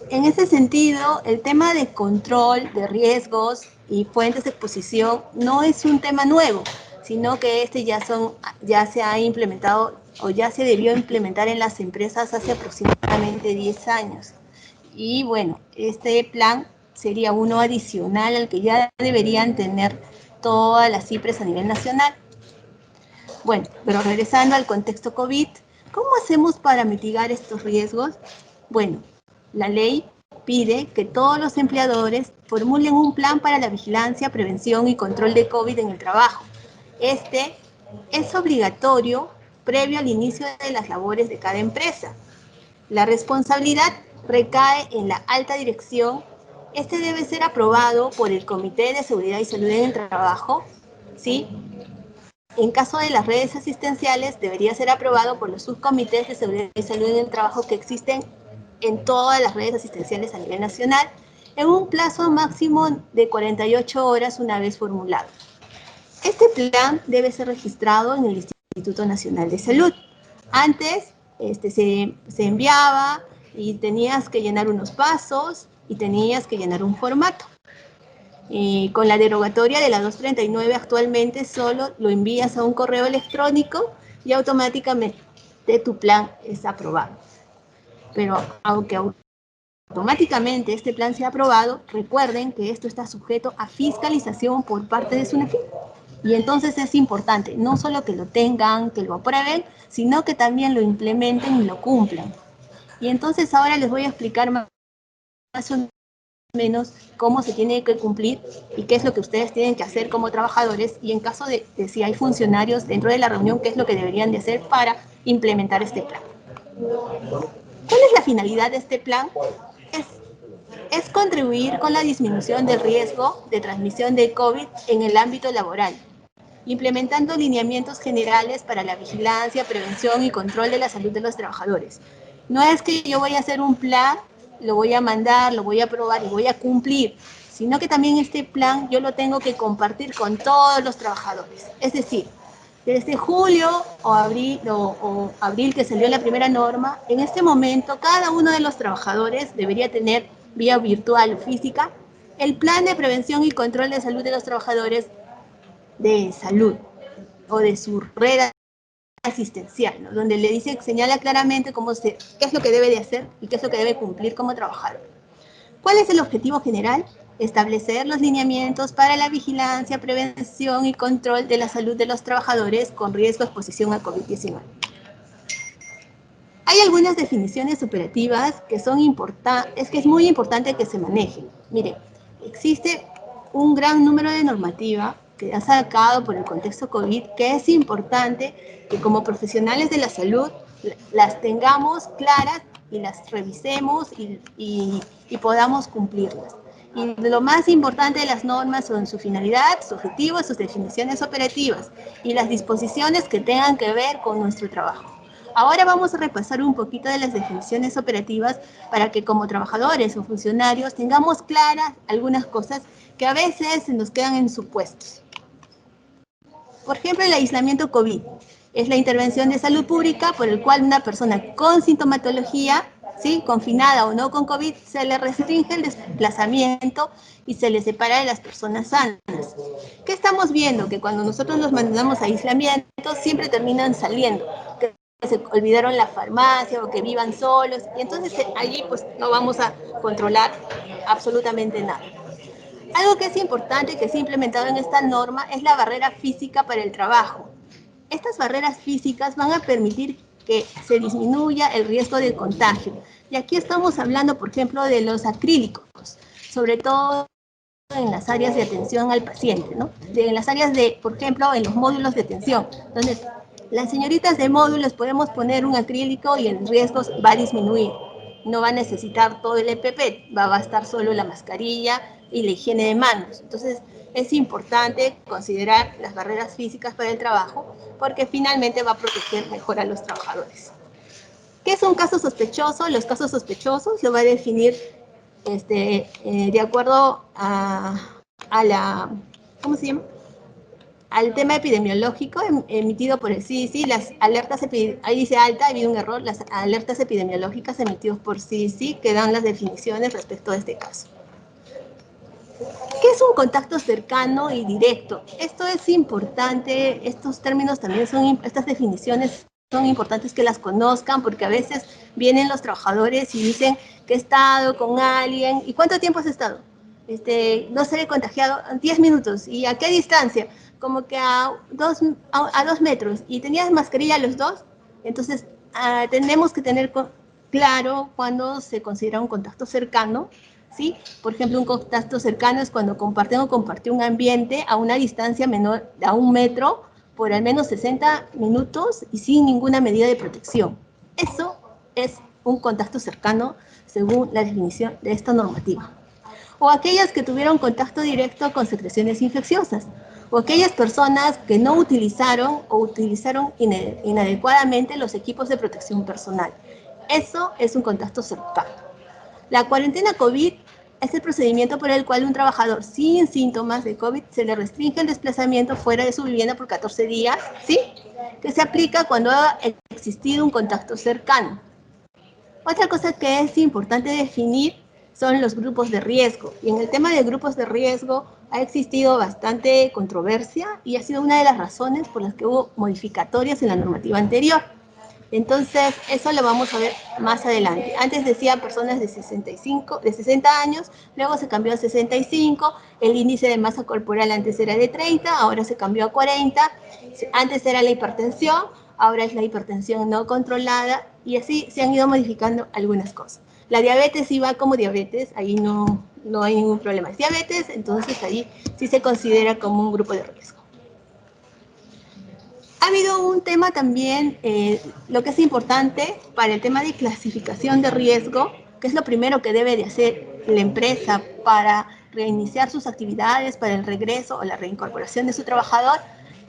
En ese sentido, el tema de control de riesgos y fuentes de exposición no es un tema nuevo, sino que ya se ha implementado o ya se debió implementar en las empresas hace aproximadamente 10 años. Y bueno, este plan sería uno adicional al que ya deberían tener todas las CIPRES a nivel nacional. Bueno, pero regresando al contexto COVID, ¿cómo hacemos para mitigar estos riesgos? Bueno, la ley pide que todos los empleadores formulen un plan para la vigilancia, prevención y control de COVID en el trabajo. Este es obligatorio previo al inicio de las labores de cada empresa. La responsabilidad recae en la alta dirección. Este debe ser aprobado por el Comité de Seguridad y Salud en el Trabajo, ¿sí? En caso de las redes asistenciales, debería ser aprobado por los subcomités de seguridad y salud en el trabajo que existen en todas las redes asistenciales a nivel nacional, en un plazo máximo de 48 horas una vez formulado. Este plan debe ser registrado en el Instituto Nacional de Salud. Antes se enviaba y tenías que llenar unos pasos y tenías que llenar un formato. Con la derogatoria de la 239 actualmente solo lo envías a un correo electrónico y automáticamente tu plan es aprobado. Pero aunque automáticamente este plan sea aprobado, recuerden que esto está sujeto a fiscalización por parte de SUNAFIL. Y entonces es importante no solo que lo tengan, que lo aprueben, sino que también lo implementen y lo cumplan. Y entonces ahora les voy a explicar más o menos cómo se tiene que cumplir y qué es lo que ustedes tienen que hacer como trabajadores y en caso de si hay funcionarios dentro de la reunión, qué es lo que deberían de hacer para implementar este plan. ¿Cuál es la finalidad de este plan? Es, es contribuir con la disminución del riesgo de transmisión de COVID en el ámbito laboral, implementando lineamientos generales para la vigilancia, prevención y control de la salud de los trabajadores. No es que yo voy a hacer un plan, lo voy a mandar, lo voy a aprobar y voy a cumplir, sino que también este plan yo lo tengo que compartir con todos los trabajadores. Es decir, desde julio o abril que salió la primera norma, en este momento cada uno de los trabajadores debería tener vía virtual o física el plan de prevención y control de salud de los trabajadores de salud o de su red asistencial, ¿no? Donde le dice, señala claramente qué es lo que debe de hacer y qué es lo que debe cumplir como trabajador. ¿Cuál es el objetivo general? Establecer los lineamientos para la vigilancia, prevención y control de la salud de los trabajadores con riesgo de exposición a COVID-19. Hay algunas definiciones operativas que son importantes, que es muy importante que se manejen. Mire, existe un gran número de normativa que ha sacado por el contexto COVID que es importante que como profesionales de la salud las tengamos claras y las revisemos y podamos cumplirlas. Y lo más importante de las normas son su finalidad, su objetivo, sus definiciones operativas y las disposiciones que tengan que ver con nuestro trabajo. Ahora vamos a repasar un poquito de las definiciones operativas para que como trabajadores o funcionarios tengamos claras algunas cosas que a veces nos quedan en supuestos. Por ejemplo, el aislamiento COVID es la intervención de salud pública por el cual una persona con sintomatología, ¿sí?, confinada o no con COVID, se le restringe el desplazamiento y se le separa de las personas sanas. ¿Qué estamos viendo? Que cuando nosotros los mandamos a aislamiento, siempre terminan saliendo, que se olvidaron la farmacia o que vivan solos, y entonces allí pues no vamos a controlar absolutamente nada. Algo que es importante que se ha implementado en esta norma es la barrera física para el trabajo. Estas barreras físicas van a permitir que se disminuya el riesgo de contagio. Y aquí estamos hablando, por ejemplo, de los acrílicos, sobre todo en las áreas de atención al paciente, ¿no? En las áreas de, por ejemplo, en los módulos de atención, donde las señoritas de módulos podemos poner un acrílico y el riesgo va a disminuir. No va a necesitar todo el EPP, va a bastar solo la mascarilla y la higiene de manos. Entonces, es importante considerar las barreras físicas para el trabajo porque finalmente va a proteger mejor a los trabajadores. ¿Qué es un caso sospechoso? Los casos sospechosos lo va a definir de acuerdo a la, ¿cómo se llama? al tema epidemiológico emitido por el CDC, las alertas, ahí dice alta, ha habido un error, las alertas epidemiológicas emitidas por CDC que dan las definiciones respecto a este caso. ¿Qué es un contacto cercano y directo? Esto es importante, estos términos también son, estas definiciones son importantes que las conozcan porque a veces vienen los trabajadores y dicen que he estado con alguien. ¿Y cuánto tiempo has estado? No se he contagiado 10 minutos. ¿Y a qué distancia? Como que a 2 metros. ¿Y tenías mascarilla los dos? Entonces, tenemos que tener claro cuándo se considera un contacto cercano, ¿sí? Por ejemplo, un contacto cercano es cuando compartió un ambiente a una distancia menor a 1 metro por al menos 60 minutos y sin ninguna medida de protección. Eso es un contacto cercano según la definición de esta normativa. O aquellas que tuvieron contacto directo con secreciones infecciosas, o aquellas personas que no utilizaron o utilizaron inadecuadamente los equipos de protección personal. Eso es un contacto cercano. La cuarentena COVID es el procedimiento por el cual un trabajador sin síntomas de COVID se le restringe el desplazamiento fuera de su vivienda por 14 días, ¿sí? Que se aplica cuando ha existido un contacto cercano. Otra cosa que es importante definir son los grupos de riesgo. Y en el tema de grupos de riesgo ha existido bastante controversia y ha sido una de las razones por las que hubo modificatorias en la normativa anterior. Entonces, eso lo vamos a ver más adelante. Antes decía personas de 60 años, luego se cambió a 65, el índice de masa corporal antes era de 30, ahora se cambió a 40, antes era la hipertensión, ahora es la hipertensión no controlada, y así se han ido modificando algunas cosas. La diabetes sí va como diabetes, ahí no hay ningún problema. Es diabetes, entonces ahí sí se considera como un grupo de riesgo. Ha habido un tema también, lo que es importante para el tema de clasificación de riesgo, que es lo primero que debe de hacer la empresa para reiniciar sus actividades, para el regreso o la reincorporación de su trabajador,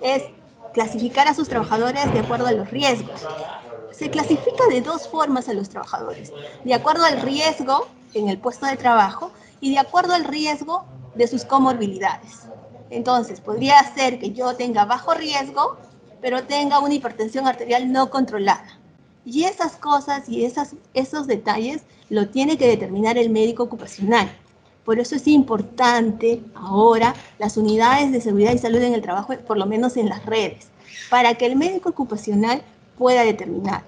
es clasificar a sus trabajadores de acuerdo a los riesgos. Se clasifica de dos formas a los trabajadores, de acuerdo al riesgo en el puesto de trabajo y de acuerdo al riesgo de sus comorbilidades. Entonces, podría ser que yo tenga bajo riesgo, pero tenga una hipertensión arterial no controlada. Y esas cosas y esos detalles lo tiene que determinar el médico ocupacional. Por eso es importante ahora las unidades de seguridad y salud en el trabajo, por lo menos en las redes, para que el médico ocupacional pueda determinar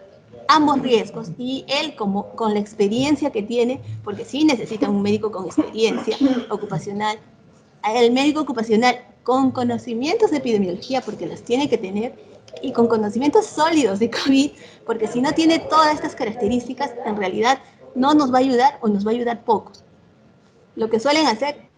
ambos riesgos y él con la experiencia que tiene, porque sí necesita un médico con experiencia ocupacional, el médico ocupacional con conocimientos de epidemiología, porque los tiene que tener, y con conocimientos sólidos de COVID, porque si no tiene todas estas características, en realidad no nos va a ayudar o nos va a ayudar pocos. Lo que suelen hacer,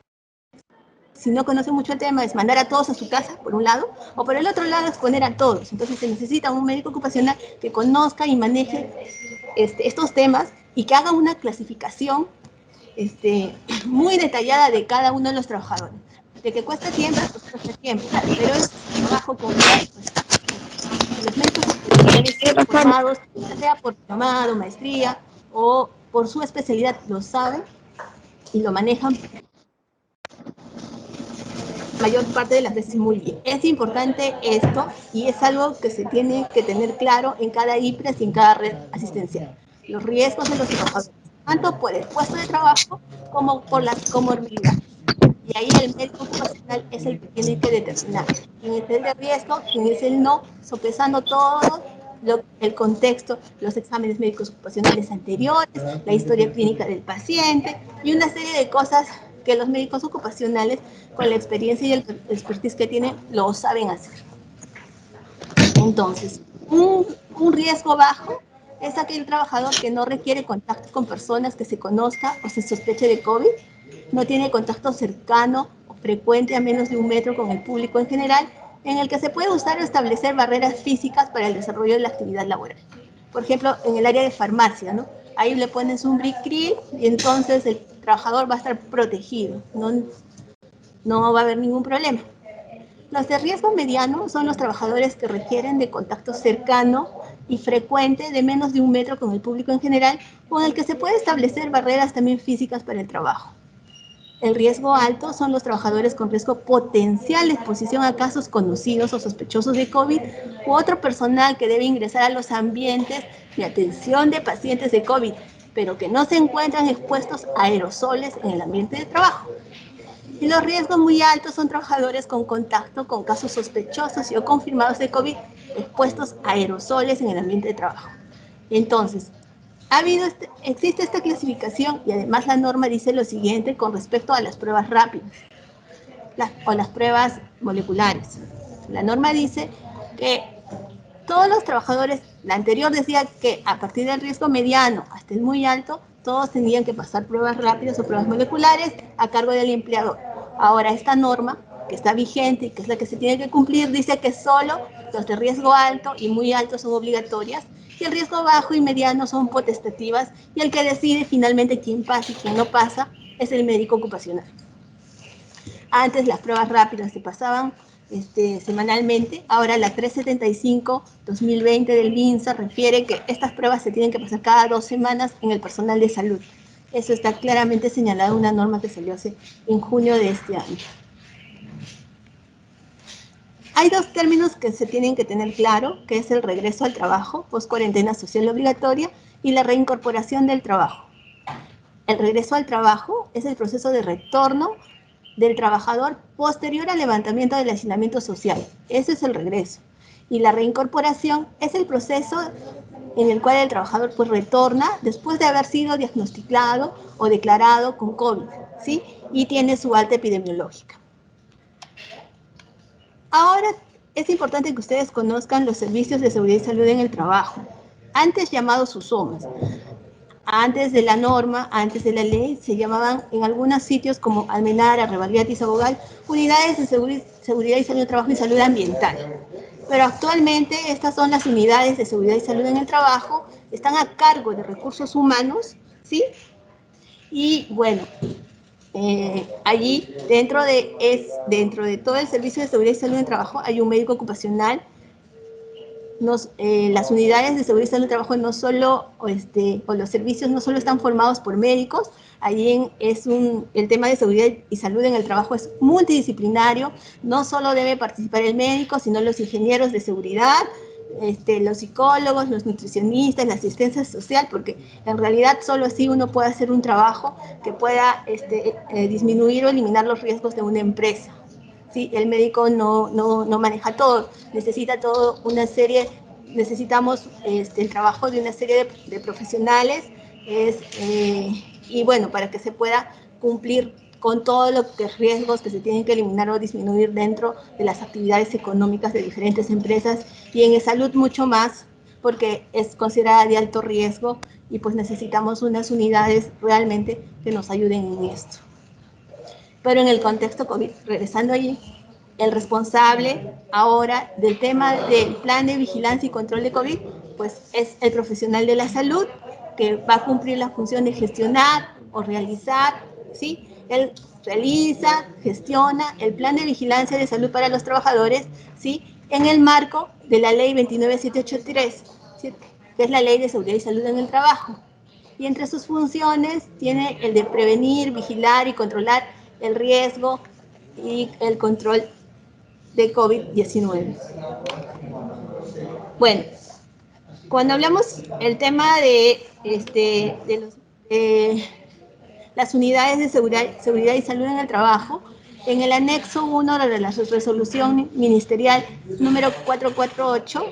si no conocen mucho el tema, es mandar a todos a su casa, por un lado, o por el otro lado, exponer a todos. Entonces se necesita un médico ocupacional que conozca y maneje estos temas y que haga una clasificación muy detallada de cada uno de los trabajadores. De que cuesta tiempo, pues cuesta tiempo, pero es trabajo con los médicos ocupacionales formados, ya sea por diplomado, maestría o por su especialidad, lo saben y lo manejan mayor parte de las veces muy bien. Es importante esto y es algo que se tiene que tener claro en cada IPRES y en cada red asistencial. Los riesgos de los trabajadores, tanto por el puesto de trabajo como por las comorbilidades. Y ahí el médico ocupacional es el que tiene que determinar quién es el de riesgo, quién es el no, sopesando todo el contexto, los exámenes médicos ocupacionales anteriores, la historia clínica del paciente y una serie de cosas que los médicos ocupacionales, con la experiencia y el expertise que tienen, lo saben hacer. Entonces, un riesgo bajo es aquel trabajador que no requiere contacto con personas que se conozca o se sospeche de COVID, no tiene contacto cercano o frecuente a menos de 1 metro con el público en general, en el que se puede usar o establecer barreras físicas para el desarrollo de la actividad laboral. Por ejemplo, en el área de farmacia, ¿no? Ahí le pones un bricril y entonces el trabajador va a estar protegido, no va a haber ningún problema. Los de riesgo mediano son los trabajadores que requieren de contacto cercano y frecuente de menos de 1 metro con el público en general, o en el que se puede establecer barreras también físicas para el trabajo. El riesgo alto son los trabajadores con riesgo potencial de exposición a casos conocidos o sospechosos de COVID u otro personal que debe ingresar a los ambientes de atención de pacientes de COVID, pero que no se encuentran expuestos a aerosoles en el ambiente de trabajo. Y los riesgos muy altos son trabajadores con contacto con casos sospechosos y o confirmados de COVID expuestos a aerosoles en el ambiente de trabajo. Entonces, existe esta clasificación y además la norma dice lo siguiente con respecto a las pruebas rápidas o las pruebas moleculares. La norma dice que todos los trabajadores, la anterior decía que a partir del riesgo mediano hasta el muy alto, todos tenían que pasar pruebas rápidas o pruebas moleculares a cargo del empleador. Ahora, esta norma, que está vigente y que es la que se tiene que cumplir, dice que solo los de riesgo alto y muy alto son obligatorias, y el riesgo bajo y mediano son potestativas, y el que decide finalmente quién pasa y quién no pasa es el médico ocupacional. Antes las pruebas rápidas se pasaban semanalmente, ahora la 375-2020 del MINSA refiere que estas pruebas se tienen que pasar cada 2 semanas en el personal de salud. Eso está claramente señalado en una norma que salió en junio de este año. Hay dos términos que se tienen que tener claro, que es el regreso al trabajo, post-cuarentena social obligatoria, y la reincorporación del trabajo. El regreso al trabajo es el proceso de retorno del trabajador posterior al levantamiento del aislamiento social. Ese es el regreso. Y la reincorporación es el proceso en el cual el trabajador pues retorna después de haber sido diagnosticado o declarado con COVID, ¿sí? Y tiene su alta epidemiológica. Ahora es importante que ustedes conozcan los servicios de seguridad y salud en el trabajo, antes llamados SUSOMAS. Antes de la norma, antes de la ley, se llamaban en algunos sitios como Almenara, Revalliati, Sabogal, unidades de seguridad y salud del trabajo y salud ambiental. Pero actualmente estas son las unidades de seguridad y salud en el trabajo, están a cargo de recursos humanos, ¿sí? Y bueno, allí dentro de todo el servicio de seguridad y salud en el trabajo hay un médico ocupacional. Las unidades de seguridad y salud del trabajo no solo, o los servicios no solo están formados por médicos, allí el tema de seguridad y salud en el trabajo es multidisciplinario, no solo debe participar el médico, sino los ingenieros de seguridad, los psicólogos, los nutricionistas, la asistencia social, porque en realidad solo así uno puede hacer un trabajo que pueda disminuir o eliminar los riesgos de una empresa. ¿Sí? El médico no maneja todo, necesita necesitamos el trabajo de una serie de profesionales, y bueno, para que se pueda cumplir con todos los riesgos que se tienen que eliminar o disminuir dentro de las actividades económicas de diferentes empresas, y en salud mucho más, porque es considerada de alto riesgo y pues necesitamos unas unidades realmente que nos ayuden en esto. Pero en el contexto COVID, regresando allí, el responsable ahora del tema del plan de vigilancia y control de COVID, pues es el profesional de la salud que va a cumplir la función de gestionar o realizar, ¿sí? Él realiza, gestiona el plan de vigilancia de salud para los trabajadores, ¿sí? En el marco de la ley 29783, ¿sí? Que es la ley de seguridad y salud en el trabajo. Y entre sus funciones tiene el de prevenir, vigilar y controlar el riesgo y el control de COVID-19. Bueno, cuando hablamos el tema de las unidades de seguridad y salud en el trabajo, en el anexo 1 de la resolución ministerial número 448,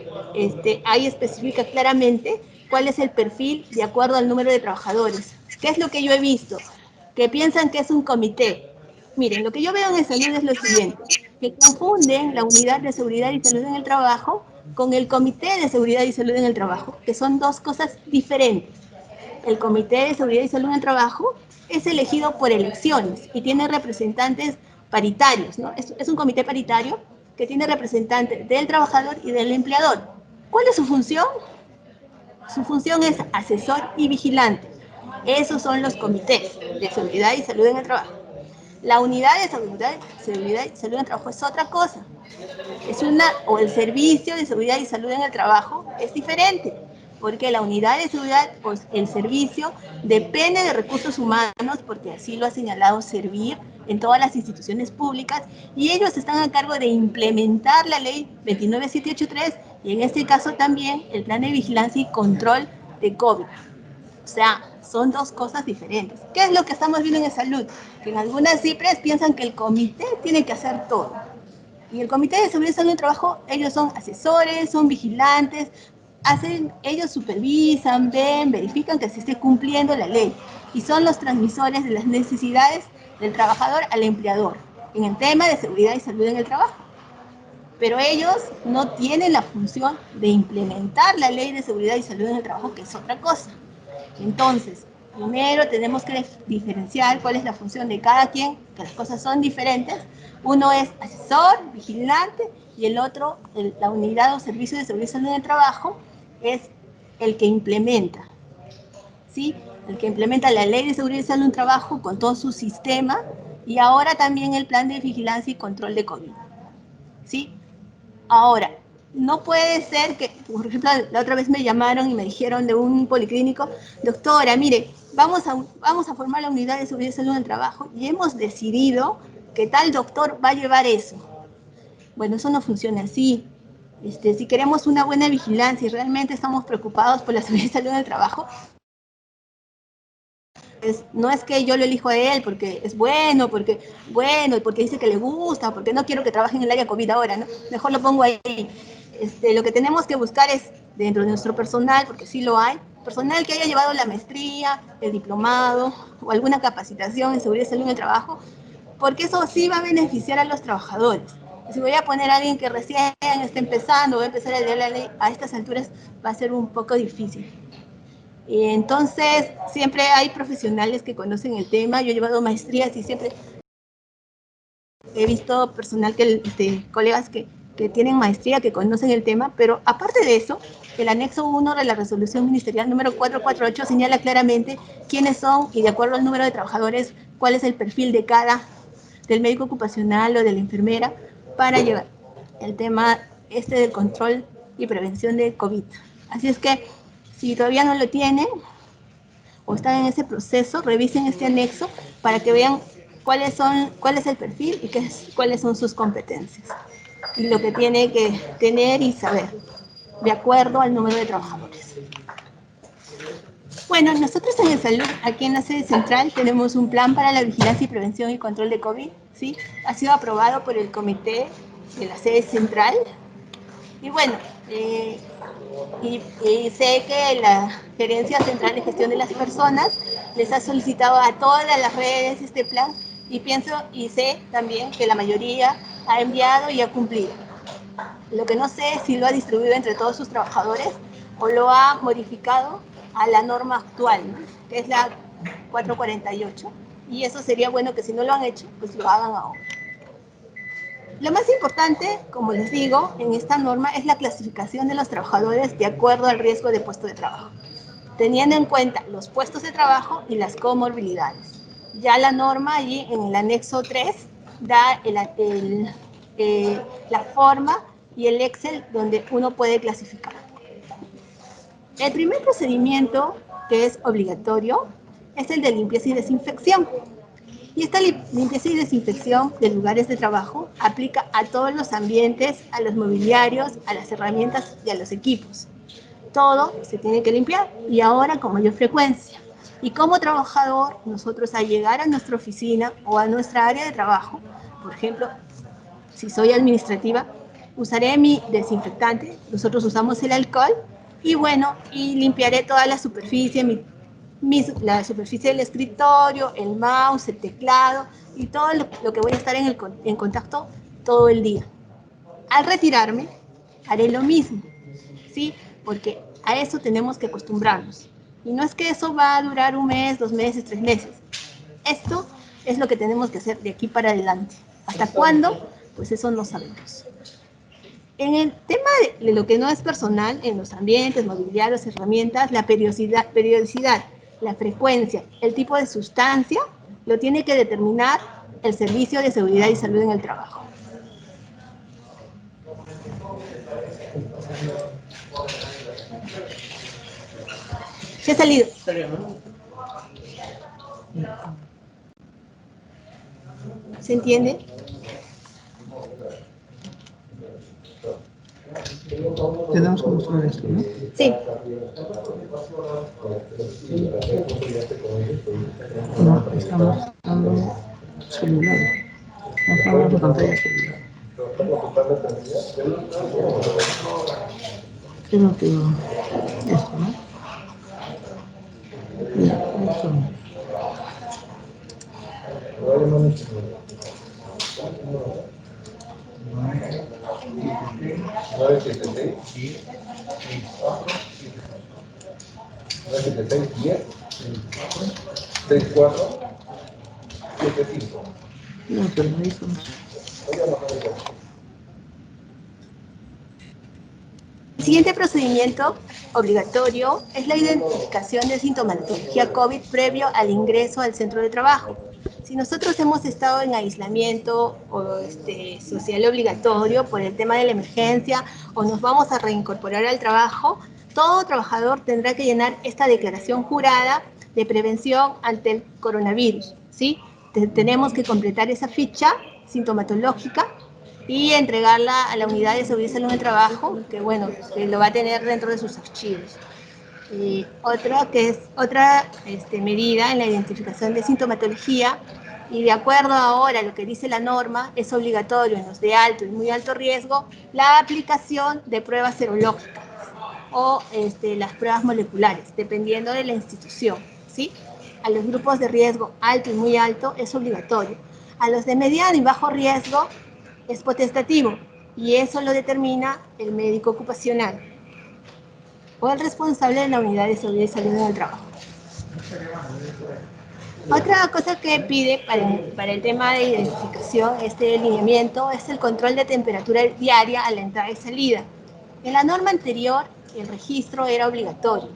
ahí especifica claramente cuál es el perfil de acuerdo al número de trabajadores. ¿Qué es lo que yo he visto? Que piensan que es un comité. Miren, lo que yo veo en el salud es lo siguiente, que confunden la unidad de seguridad y salud en el trabajo con el comité de seguridad y salud en el trabajo, que son dos cosas diferentes. El Comité de Seguridad y Salud en el Trabajo es elegido por elecciones y tiene representantes paritarios, ¿no? Es un comité paritario que tiene representantes del trabajador y del empleador. ¿Cuál es su función? Su función es asesor y vigilante. Esos son los comités de seguridad y salud en el trabajo. La unidad de seguridad y salud en el trabajo es otra cosa. O el servicio de seguridad y salud en el trabajo es diferente. porque la unidad de seguridad, pues el servicio, depende de recursos humanos, porque así lo ha señalado Servir en todas las instituciones públicas, y ellos están a cargo de implementar la ley 29783 y en este caso también el plan de vigilancia y control de COVID. O sea, son dos cosas diferentes. ¿Qué es lo que estamos viendo en salud? Que en algunas cifras piensan que el comité tiene que hacer todo. Y el Comité de Seguridad y Salud del Trabajo, ellos son asesores, son vigilantes, ellos supervisan, ven, verifican que se esté cumpliendo la ley y son los transmisores de las necesidades del trabajador al empleador en el tema de seguridad y salud en el trabajo. Pero ellos no tienen la función de implementar la ley de seguridad y salud en el trabajo, que es otra cosa. Entonces, primero tenemos que diferenciar cuál es la función de cada quien, que las cosas son diferentes. Uno es asesor, vigilante, y el otro, la unidad o servicio de seguridad y salud en el trabajo, es el que implementa, ¿sí? El que implementa la ley de seguridad y salud en el trabajo con todo su sistema, y ahora también el plan de vigilancia y control de COVID, ¿sí? Ahora, no puede ser que, por ejemplo, la otra vez me llamaron y me dijeron de un policlínico, doctora, mire, vamos a formar la unidad de seguridad y salud en el trabajo y hemos decidido que tal doctor va a llevar eso. Bueno, eso no funciona así. Si queremos una buena vigilancia y realmente estamos preocupados por la seguridad y salud en el trabajo, no es que yo lo elijo a él porque es bueno, porque dice que le gusta, porque no quiero que trabaje en el área COVID ahora, ¿no? Mejor lo pongo ahí. Lo que tenemos que buscar es, dentro de nuestro personal, porque sí lo hay, personal que haya llevado la maestría, el diplomado o alguna capacitación en seguridad y salud en el trabajo, porque eso sí va a beneficiar a los trabajadores. Si voy a poner a alguien que recién está empezando, voy a empezar a leer la ley, a estas alturas va a ser un poco difícil. Y entonces, siempre hay profesionales que conocen el tema. Yo he llevado maestrías y siempre he visto personal, colegas que tienen maestría, que conocen el tema, pero aparte de eso, el anexo 1 de la resolución ministerial número 448 señala claramente quiénes son y de acuerdo al número de trabajadores, cuál es el perfil de del médico ocupacional o de la enfermera para llevar el tema del control y prevención de COVID. Así es que, si todavía no lo tienen, o están en ese proceso, revisen este anexo para que vean cuál es el perfil y cuáles son sus competencias y lo que tiene que tener y saber de acuerdo al número de trabajadores. Bueno, nosotros en el Salud, aquí en la sede central, tenemos un plan para la vigilancia y prevención y control de COVID, ¿sí? Ha sido aprobado por el comité de la sede central. Y bueno, y sé que la Gerencia Central de Gestión de las Personas les ha solicitado a todas las redes este plan y pienso y sé también que la mayoría ha enviado y ha cumplido. Lo que no sé es si lo ha distribuido entre todos sus trabajadores o lo ha modificado a la norma actual, ¿no? Que es la 448. Y eso sería bueno que si no lo han hecho, pues lo hagan ahora. Lo más importante, como les digo, en esta norma es la clasificación de los trabajadores de acuerdo al riesgo de puesto de trabajo, teniendo en cuenta los puestos de trabajo y las comorbilidades. Ya la norma allí en el anexo 3 da la forma y el Excel donde uno puede clasificar. El primer procedimiento, que es obligatorio, es el de limpieza y desinfección. Y esta limpieza y desinfección de lugares de trabajo aplica a todos los ambientes, a los mobiliarios, a las herramientas y a los equipos. Todo se tiene que limpiar y ahora con mayor frecuencia. Y como trabajador, nosotros al llegar a nuestra oficina o a nuestra área de trabajo, por ejemplo, si soy administrativa, usaré mi desinfectante, nosotros usamos el alcohol y bueno, y limpiaré toda la superficie, la superficie del escritorio, el mouse, el teclado y todo lo que voy a estar en contacto todo el día. Al retirarme, haré lo mismo, ¿sí? Porque a eso tenemos que acostumbrarnos. Y no es que eso va a durar un mes, 2 meses, 3 meses. Esto es lo que tenemos que hacer de aquí para adelante. ¿Hasta cuándo? Pues eso no sabemos. En el tema de lo que no es personal, en los ambientes, mobiliarios, herramientas, la periodicidad, la frecuencia, el tipo de sustancia, lo tiene que determinar el Servicio de Seguridad y Salud en el Trabajo. Se ha salido. ¿Se entiende? Tenemos que mostrar esto, ¿no? Sí. No, estamos dando celular. Mostramos la pantalla celular. Creo que esto, ¿no? Ya, esto. 976 976 10 64 75. No, pero no hizo. El siguiente procedimiento obligatorio es la identificación de sintomatología COVID previo al ingreso al centro de trabajo. Si nosotros hemos estado en aislamiento o social obligatorio por el tema de la emergencia o nos vamos a reincorporar al trabajo, todo trabajador tendrá que llenar esta declaración jurada de prevención ante el coronavirus, ¿sí? Tenemos que completar esa ficha sintomatológica y entregarla a la unidad de seguridad y salud en el trabajo, que bueno, que lo va a tener dentro de sus archivos. Y otra medida en la identificación de sintomatología, y de acuerdo ahora a lo que dice la norma, es obligatorio en los de alto y muy alto riesgo la aplicación de pruebas serológicas o las pruebas moleculares, dependiendo de la institución, ¿sí? A los grupos de riesgo alto y muy alto es obligatorio. A los de mediano y bajo riesgo es potestativo y eso lo determina el médico ocupacional o el responsable de la unidad de seguridad y salud en el trabajo. Otra cosa que pide para el tema de identificación, este lineamiento, es el control de temperatura diaria a la entrada y salida. En la norma anterior, el registro era obligatorio,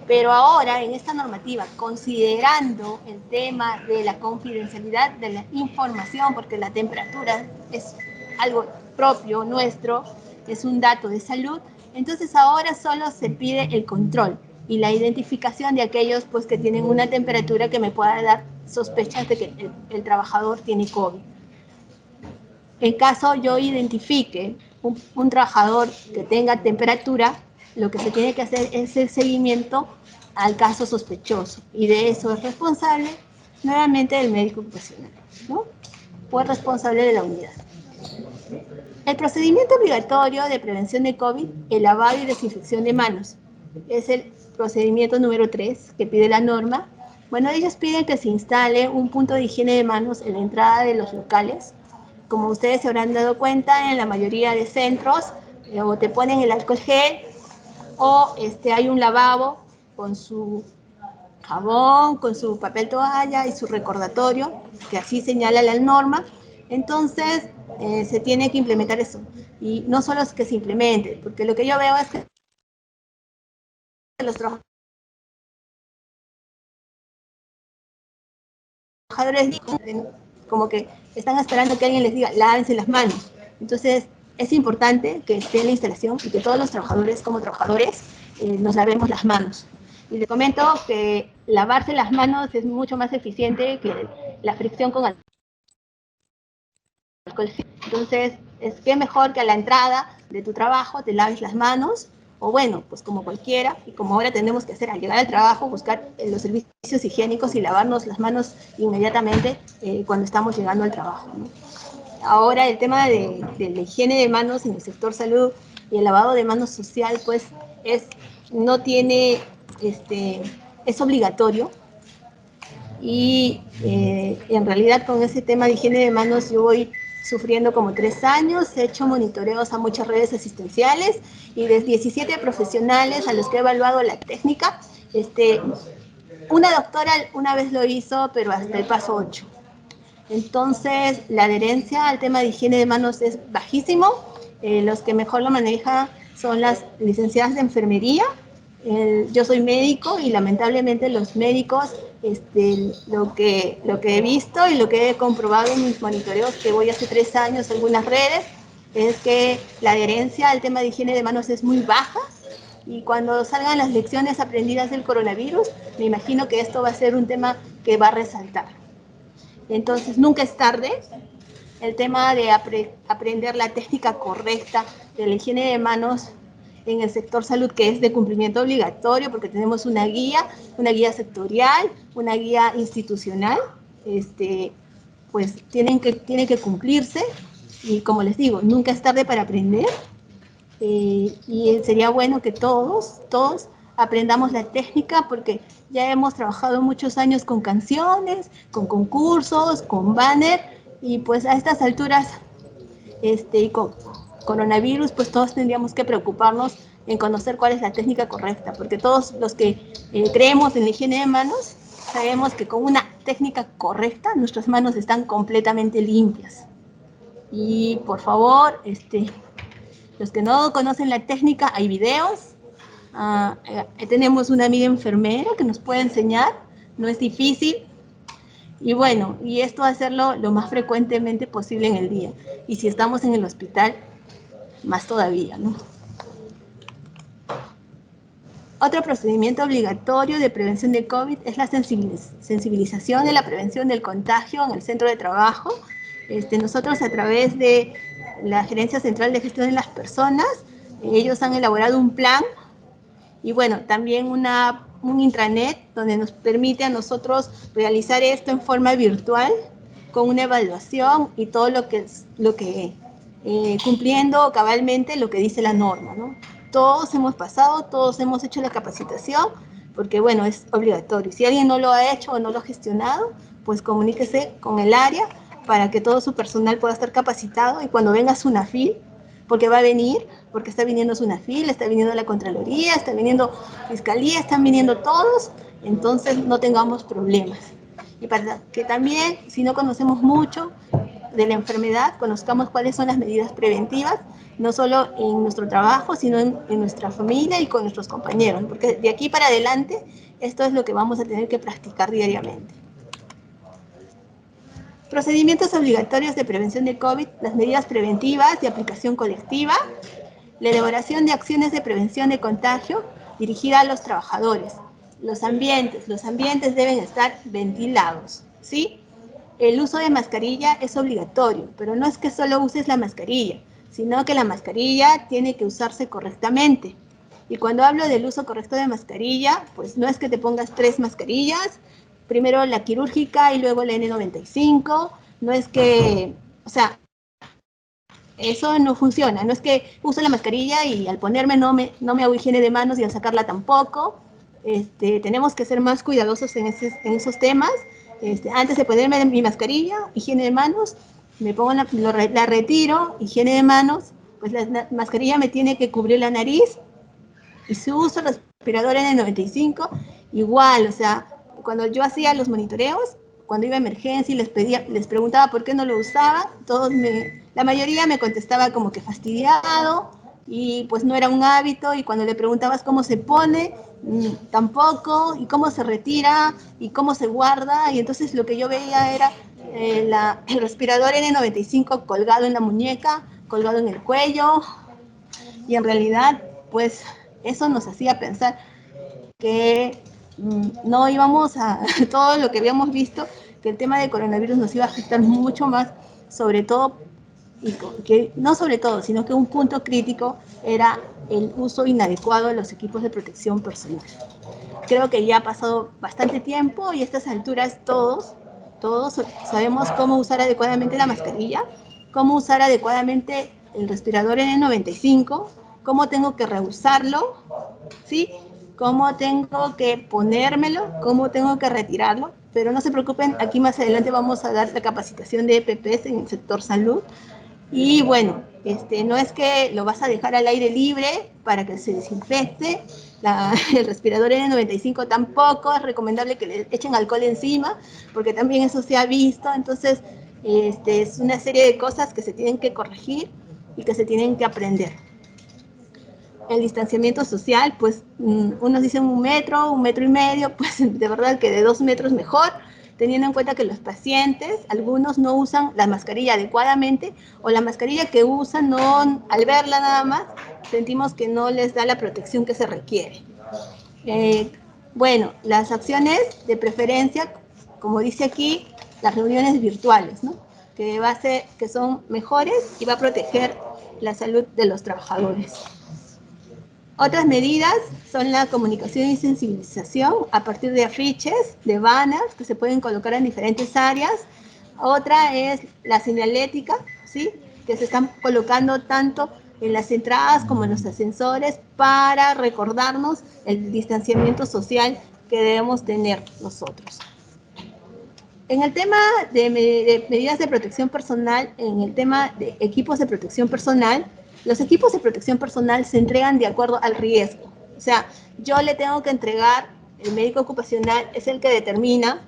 pero ahora en esta normativa, considerando el tema de la confidencialidad de la información, porque la temperatura es algo propio nuestro, es un dato de salud, entonces ahora solo se pide el control y la identificación de aquellos pues, que tienen una temperatura que me pueda dar sospechas de que el trabajador tiene COVID. En caso yo identifique un trabajador que tenga temperatura, lo que se tiene que hacer es el seguimiento al caso sospechoso y de eso es responsable nuevamente el médico ocupacional, ¿no? O el responsable de la unidad. El procedimiento obligatorio de prevención de COVID, el lavado y desinfección de manos, es el procedimiento número 3 que pide la norma. Bueno, ellos piden que se instale un punto de higiene de manos en la entrada de los locales. Como ustedes se habrán dado cuenta, en la mayoría de centros o te ponen el alcohol gel o hay un lavabo con su jabón, con su papel toalla y su recordatorio, que así señala la norma. Entonces, se tiene que implementar eso. Y no solo es que se implemente, porque lo que yo veo es que los trabajadores como que están esperando que alguien les diga, lávense las manos. Entonces, es importante que esté en la instalación y que todos los trabajadores como trabajadores nos lavemos las manos. Y les comento que lavarse las manos es mucho más eficiente que la fricción con alcohol. Entonces, es que mejor que a la entrada de tu trabajo te laves las manos, o bueno, pues como cualquiera, y como ahora tenemos que hacer al llegar al trabajo, buscar los servicios higiénicos y lavarnos las manos inmediatamente cuando estamos llegando al trabajo, ¿no? Ahora el tema de la higiene de manos en el sector salud y el lavado de manos social, pues no tiene, es obligatorio. Y en realidad con ese tema de higiene de manos yo voy sufriendo como 3 años, he hecho monitoreos a muchas redes asistenciales y de 17 profesionales a los que he evaluado la técnica, una doctora una vez lo hizo, pero hasta el paso 8. Entonces, la adherencia al tema de higiene de manos es bajísimo. Los que mejor lo manejan son las licenciadas de enfermería. Yo soy médico y lamentablemente los médicos, lo que he visto y lo que he comprobado en mis monitoreos, que voy hace 3 años a algunas redes, es que la adherencia al tema de higiene de manos es muy baja y cuando salgan las lecciones aprendidas del coronavirus, me imagino que esto va a ser un tema que va a resaltar. Entonces, nunca es tarde. El tema de aprender la técnica correcta de la higiene de manos en el sector salud, que es de cumplimiento obligatorio, porque tenemos una guía sectorial, una guía institucional, pues tiene que cumplirse, y como les digo, nunca es tarde para aprender, y sería bueno que todos aprendamos la técnica, porque ya hemos trabajado muchos años con canciones, con concursos, con banner, y pues a estas alturas, y con coronavirus, pues todos tendríamos que preocuparnos en conocer cuál es la técnica correcta, porque todos los que creemos en la higiene de manos, sabemos que con una técnica correcta nuestras manos están completamente limpias. Y por favor, los que no conocen la técnica, hay videos. Tenemos una amiga enfermera que nos puede enseñar, no es difícil. Y bueno, y esto hacerlo lo más frecuentemente posible en el día. Y si estamos en el hospital, más todavía, ¿no? Otro procedimiento obligatorio de prevención de COVID es la sensibilización de la prevención del contagio en el centro de trabajo. Nosotros, a través de la Gerencia Central de Gestión de las Personas, ellos han elaborado un plan, y bueno, también un intranet donde nos permite a nosotros realizar esto en forma virtual, con una evaluación y todo lo que cumpliendo cabalmente lo que dice la norma, ¿no? Todos hemos pasado, todos hemos hecho la capacitación, porque bueno, es obligatorio. Si alguien no lo ha hecho o no lo ha gestionado, pues comuníquese con el área para que todo su personal pueda estar capacitado, y cuando venga SUNAFIL, porque va a venir, porque está viniendo SUNAFIL, está viniendo la Contraloría, está viniendo Fiscalía, están viniendo todos, entonces no tengamos problemas. Y para que también, si no conocemos mucho de la enfermedad, conozcamos cuáles son las medidas preventivas, no solo en nuestro trabajo, sino en nuestra familia y con nuestros compañeros, porque de aquí para adelante esto es lo que vamos a tener que practicar diariamente. Procedimientos obligatorios de prevención de COVID, las medidas preventivas de aplicación colectiva, la elaboración de acciones de prevención de contagio dirigida a los trabajadores. Los ambientes deben estar ventilados, ¿sí? El uso de mascarilla es obligatorio, pero no es que solo uses la mascarilla, sino que la mascarilla tiene que usarse correctamente. Y cuando hablo del uso correcto de mascarilla, pues no es que te pongas 3 mascarillas, primero la quirúrgica y luego la N95, no es que, o sea, eso no funciona, no es que uso la mascarilla y al ponerme no me hago higiene de manos y al sacarla tampoco. Tenemos que ser más cuidadosos en esos temas. Antes de ponerme mi mascarilla, higiene de manos, me pongo la retiro, higiene de manos, pues la mascarilla me tiene que cubrir la nariz, y si uso respirador N95, igual, o sea, cuando yo hacía los monitoreos, cuando iba a emergencia y les preguntaba por qué no lo usaba, la mayoría me contestaba como que fastidiado, y pues no era un hábito, y cuando le preguntabas cómo se pone, tampoco, y cómo se retira, y cómo se guarda, y entonces lo que yo veía era el respirador N95 colgado en la muñeca, colgado en el cuello, y en realidad, pues, eso nos hacía pensar que no íbamos a, todo lo que habíamos visto, que el tema de coronavirus nos iba a afectar mucho más, sobre todo, y que no sobre todo, sino que un punto crítico era el uso inadecuado de los equipos de protección personal. Creo que ya ha pasado bastante tiempo, y a estas alturas todos sabemos cómo usar adecuadamente la mascarilla, cómo usar adecuadamente el respirador N95, cómo tengo que reusarlo, ¿sí? Cómo tengo que ponérmelo, cómo tengo que retirarlo. Pero no se preocupen, aquí más adelante vamos a dar la capacitación de EPPs en el sector salud. Y bueno, no es que lo vas a dejar al aire libre para que se desinfecte. El respirador N95 tampoco es recomendable que le echen alcohol encima, porque también eso se ha visto. Entonces, es una serie de cosas que se tienen que corregir y que se tienen que aprender. El distanciamiento social, pues unos dicen 1 metro, 1,5 metros, pues de verdad que de 2 metros mejor, teniendo en cuenta que los pacientes, algunos no usan la mascarilla adecuadamente, o la mascarilla que usan, no, al verla nada más, sentimos que no les da la protección que se requiere. Bueno, las acciones de preferencia, como dice aquí, las reuniones virtuales, ¿no? Que son mejores y va a proteger la salud de los trabajadores. Otras medidas son la comunicación y sensibilización a partir de afiches, de banners que se pueden colocar en diferentes áreas. Otra es la señalética, ¿sí? Que se están colocando tanto en las entradas como en los ascensores para recordarnos el distanciamiento social que debemos tener nosotros. En el tema de medidas de protección personal, en el tema de equipos de protección personal, los equipos de protección personal se entregan de acuerdo al riesgo. O sea, yo le tengo que entregar, el médico ocupacional es el que determina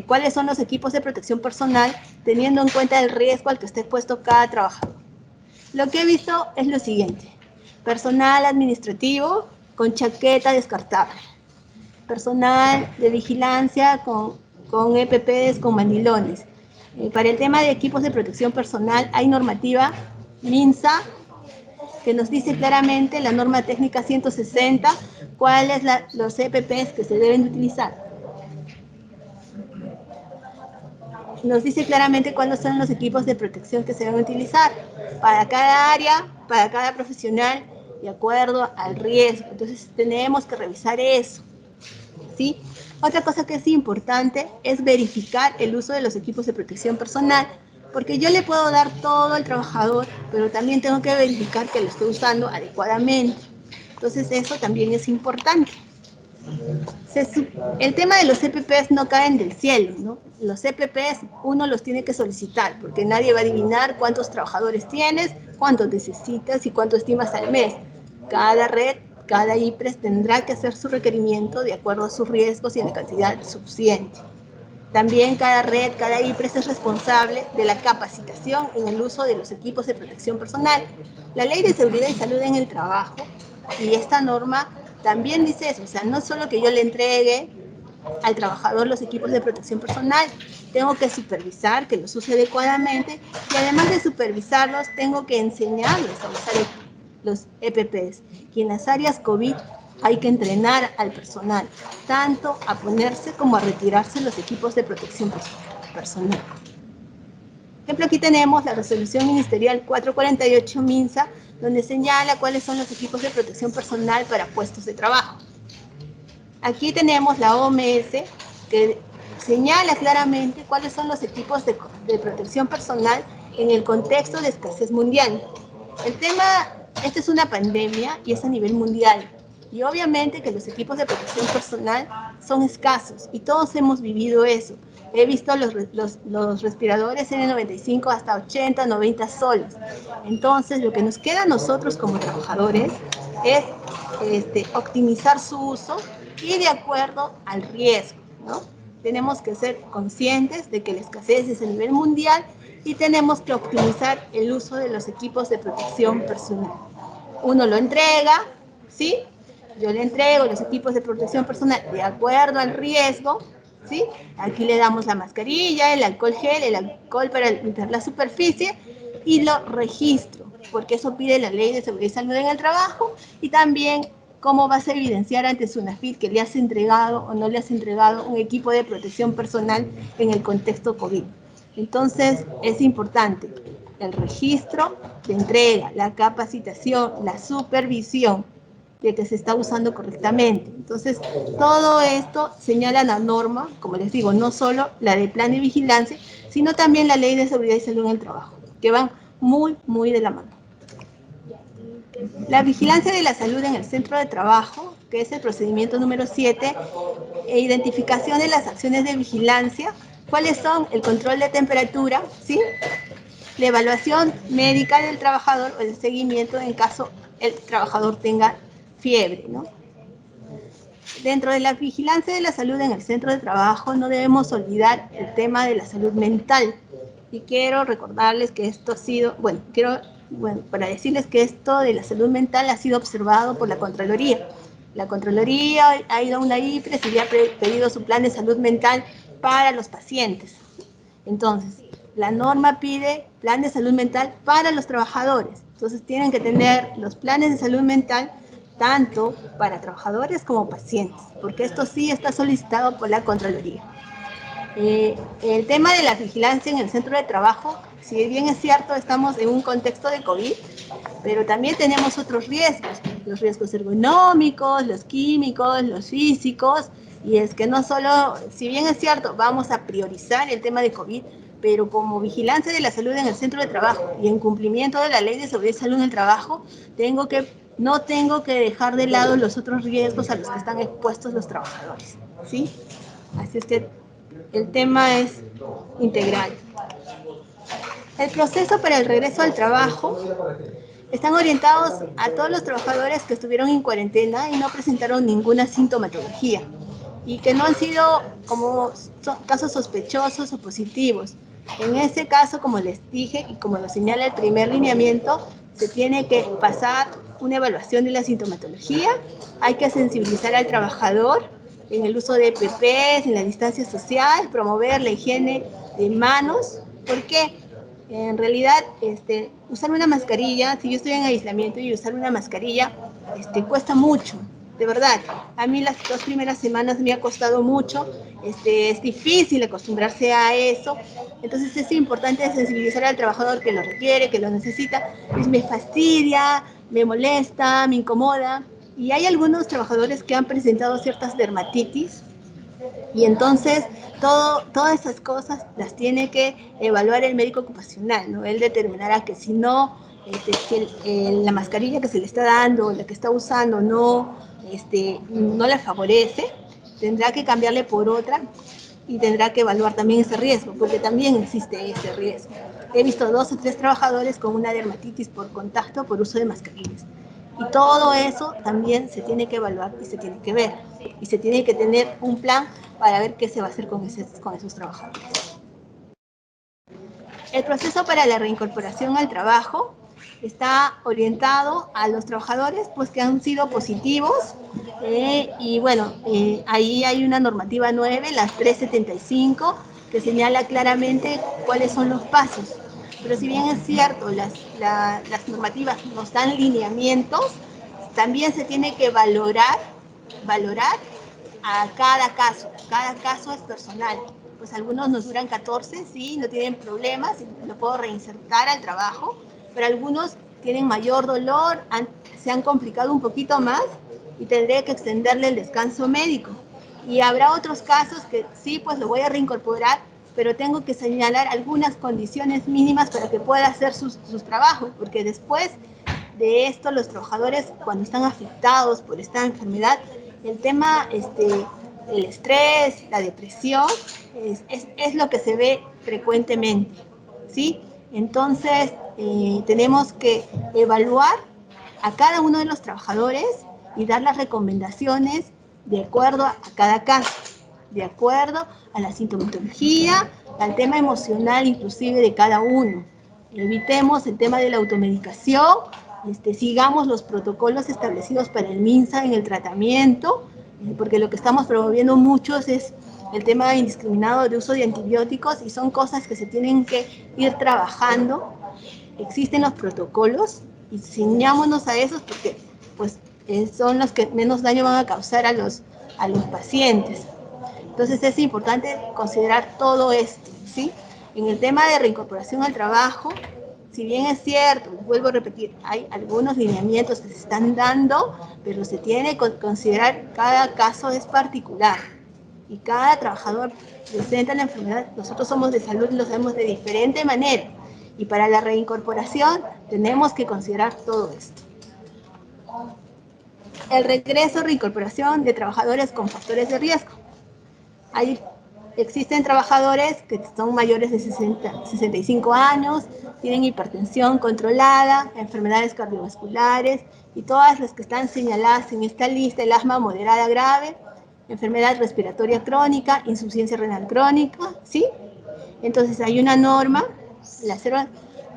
cuáles son los equipos de protección personal, teniendo en cuenta el riesgo al que esté expuesto cada trabajador. Lo que he visto es lo siguiente: personal administrativo con chaqueta descartable, personal de vigilancia con EPPs, con mandilones. Para el tema de equipos de protección personal hay normativa MINSA que nos dice claramente, la norma técnica 160, cuáles los EPPs que se deben utilizar. Nos dice claramente cuáles son los equipos de protección que se deben utilizar para cada área, para cada profesional, de acuerdo al riesgo. Entonces tenemos que revisar eso, ¿sí? Otra cosa que es importante es verificar el uso de los equipos de protección personal, porque yo le puedo dar todo al trabajador, pero también tengo que verificar que lo esté usando adecuadamente. Entonces eso también es importante. El tema de los EPPs no caen del cielo, ¿no? Los EPPs uno los tiene que solicitar, porque nadie va a adivinar cuántos trabajadores tienes, cuántos necesitas y cuánto estimas al mes. Cada red, cada IPRES tendrá que hacer su requerimiento de acuerdo a sus riesgos y en la cantidad suficiente. También cada red, cada IPRES es responsable de la capacitación en el uso de los equipos de protección personal. La Ley de Seguridad y Salud en el Trabajo y esta norma también dice eso, o sea, no solo que yo le entregue al trabajador los equipos de protección personal, tengo que supervisar que los use adecuadamente y además de supervisarlos, tengo que enseñarles a usar los EPPs. Y en las áreas COVID hay que entrenar al personal, tanto a ponerse como a retirarse los equipos de protección personal. Por ejemplo, aquí tenemos la resolución ministerial 448 MINSA, donde señala cuáles son los equipos de protección personal para puestos de trabajo. Aquí tenemos la OMS, que señala claramente cuáles son los equipos de protección personal en el contexto de escasez mundial. El tema, esta es una pandemia y es a nivel mundial. Y obviamente que los equipos de protección personal son escasos y todos hemos vivido eso. He visto los respiradores N95 hasta 80, 90 soles. Entonces, lo que nos queda a nosotros como trabajadores es optimizar su uso y de acuerdo al riesgo, ¿no? Tenemos que ser conscientes de que la escasez es a nivel mundial y tenemos que optimizar el uso de los equipos de protección personal. Uno lo entrega, ¿sí? Yo le entrego los equipos de protección personal de acuerdo al riesgo, ¿sí? Aquí le damos la mascarilla, el alcohol gel, el alcohol para limpiar la superficie y lo registro, porque eso pide la Ley de Seguridad y Salud en el Trabajo y también cómo vas a evidenciar ante SUNAFIL que le has entregado o no le has entregado un equipo de protección personal en el contexto COVID. Entonces, es importante el registro de entrega, la capacitación, la supervisión de que se está usando correctamente. Entonces, todo esto señala la norma, como les digo, no solo la de plan de vigilancia, sino también la Ley de Seguridad y Salud en el Trabajo, que van muy, muy de la mano. La vigilancia de la salud en el centro de trabajo, que es el procedimiento número 7, e identificación de las acciones de vigilancia, cuáles son el control de temperatura, ¿sí? La evaluación médica del trabajador o el seguimiento en caso el trabajador tenga fiebre, ¿no? Dentro de la vigilancia de la salud en el centro de trabajo no debemos olvidar el tema de la salud mental. Y quiero recordarles que esto ha sido, para decirles que esto de la salud mental ha sido observado por la Contraloría. La Contraloría ha ido a una IPRES y le ha pedido su plan de salud mental para los pacientes. Entonces, la norma pide plan de salud mental para los trabajadores. Entonces tienen que tener los planes de salud mental tanto para trabajadores como pacientes, porque esto sí está solicitado por la Contraloría. El tema de la vigilancia en el centro de trabajo, si bien es cierto, estamos en un contexto de COVID, pero también tenemos otros riesgos, los riesgos ergonómicos, los químicos, los físicos, y es que no solo, si bien es cierto, vamos a priorizar el tema de COVID, pero como vigilancia de la salud en el centro de trabajo y en cumplimiento de la ley de seguridad y salud en el trabajo, no tengo que dejar de lado los otros riesgos a los que están expuestos los trabajadores, ¿sí? Así es que el tema es integral. El proceso para el regreso al trabajo están orientados a todos los trabajadores que estuvieron en cuarentena y no presentaron ninguna sintomatología y que no han sido como casos sospechosos o positivos. En ese caso, como les dije y como lo señala el primer lineamiento, se tiene que pasar una evaluación de la sintomatología, hay que sensibilizar al trabajador en el uso de EPPs, en la distancia social, promover la higiene de manos. ¿Por qué? En realidad, usar una mascarilla, si yo estoy en aislamiento y usar una mascarilla, cuesta mucho, de verdad. A mí las 2 primeras semanas me ha costado mucho, es difícil acostumbrarse a eso. Entonces es importante sensibilizar al trabajador que lo requiere, que lo necesita. Pues me fastidia, me molesta, me incomoda. Y hay algunos trabajadores que han presentado ciertas dermatitis, y entonces todas esas cosas las tiene que evaluar el médico ocupacional, ¿no? Él determinará que si no, si la mascarilla que se le está dando, la que está usando, no la favorece, tendrá que cambiarle por otra y tendrá que evaluar también ese riesgo, porque también existe ese riesgo. He visto 2 o 3 trabajadores con una dermatitis por contacto por uso de mascarillas. Y todo eso también se tiene que evaluar y se tiene que ver. Y se tiene que tener un plan para ver qué se va a hacer con esos trabajadores. El proceso para la reincorporación al trabajo está orientado a los trabajadores pues, que han sido positivos y bueno, ahí hay una normativa 9, la 375, que señala claramente cuáles son los pasos. Pero si bien es cierto, las normativas nos dan lineamientos, también se tiene que valorar a cada caso es personal. Pues algunos nos duran 14, sí, no tienen problemas, lo puedo reinsertar al trabajo, pero algunos tienen mayor dolor, se han complicado un poquito más y tendré que extenderle el descanso médico. Y habrá otros casos que sí, pues lo voy a reincorporar, pero tengo que señalar algunas condiciones mínimas para que pueda hacer sus trabajos, porque después de esto los trabajadores cuando están afectados por esta enfermedad, el tema, el estrés, la depresión, es lo que se ve frecuentemente, ¿sí? Entonces, tenemos que evaluar a cada uno de los trabajadores y dar las recomendaciones de acuerdo a cada caso, de acuerdo a la sintomatología, al tema emocional inclusive de cada uno. Evitemos el tema de la automedicación, sigamos los protocolos establecidos para el MINSA en el tratamiento, porque lo que estamos promoviendo muchos es el tema indiscriminado de uso de antibióticos y son cosas que se tienen que ir trabajando. Existen los protocolos y ciñámonos a esos porque pues, son los que menos daño van a causar a los pacientes. Entonces es importante considerar todo esto, ¿sí? En el tema de reincorporación al trabajo, si bien es cierto, vuelvo a repetir, hay algunos lineamientos que se están dando, pero se tiene que considerar cada caso es particular y cada trabajador presenta la enfermedad. Nosotros somos de salud y lo sabemos de diferente manera. Y para la reincorporación tenemos que considerar todo esto. El regreso, reincorporación de trabajadores con factores de riesgo. Existen trabajadores que son mayores de 65 años, tienen hipertensión controlada, enfermedades cardiovasculares y todas las que están señaladas en esta lista, el asma moderada grave, enfermedad respiratoria crónica, insuficiencia renal crónica, ¿sí? Entonces hay una norma, la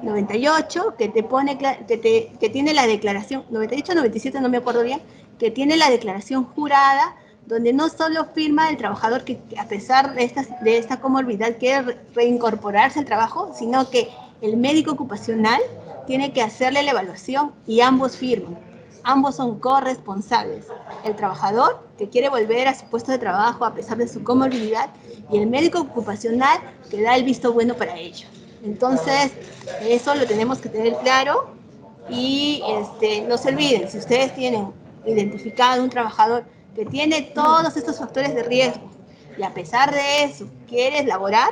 098, que te pone, que tiene la declaración, 98, 97, no me acuerdo bien, que tiene la declaración jurada donde no solo firma el trabajador que a pesar de esta comorbilidad quiere reincorporarse al trabajo, sino que el médico ocupacional tiene que hacerle la evaluación y ambos firman. Ambos son corresponsables. El trabajador que quiere volver a su puesto de trabajo a pesar de su comorbilidad y el médico ocupacional que da el visto bueno para ello. Entonces, eso lo tenemos que tener claro y no se olviden, si ustedes tienen identificado un trabajador que tiene todos estos factores de riesgo y a pesar de eso quiere laborar,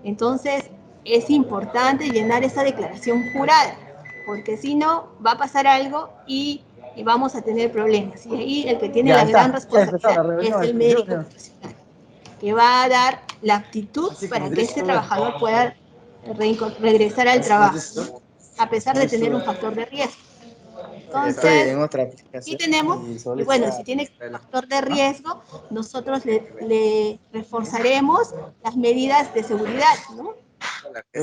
entonces es importante llenar esa declaración jurada, porque si no va a pasar algo y vamos a tener problemas. Y ahí el que tiene Ya la está, gran responsabilidad es el médico Junior. profesional, que va a dar la aptitud Así para como que este directo, trabajador pueda regresar al trabajo, ¿no? A pesar de tener un factor de riesgo. estoy Entonces, en otra aquí aplicación tenemos, y y solo bueno, está si tiene la... factor de ¿Ah? riesgo, nosotros le reforzaremos las medidas de seguridad, ¿no?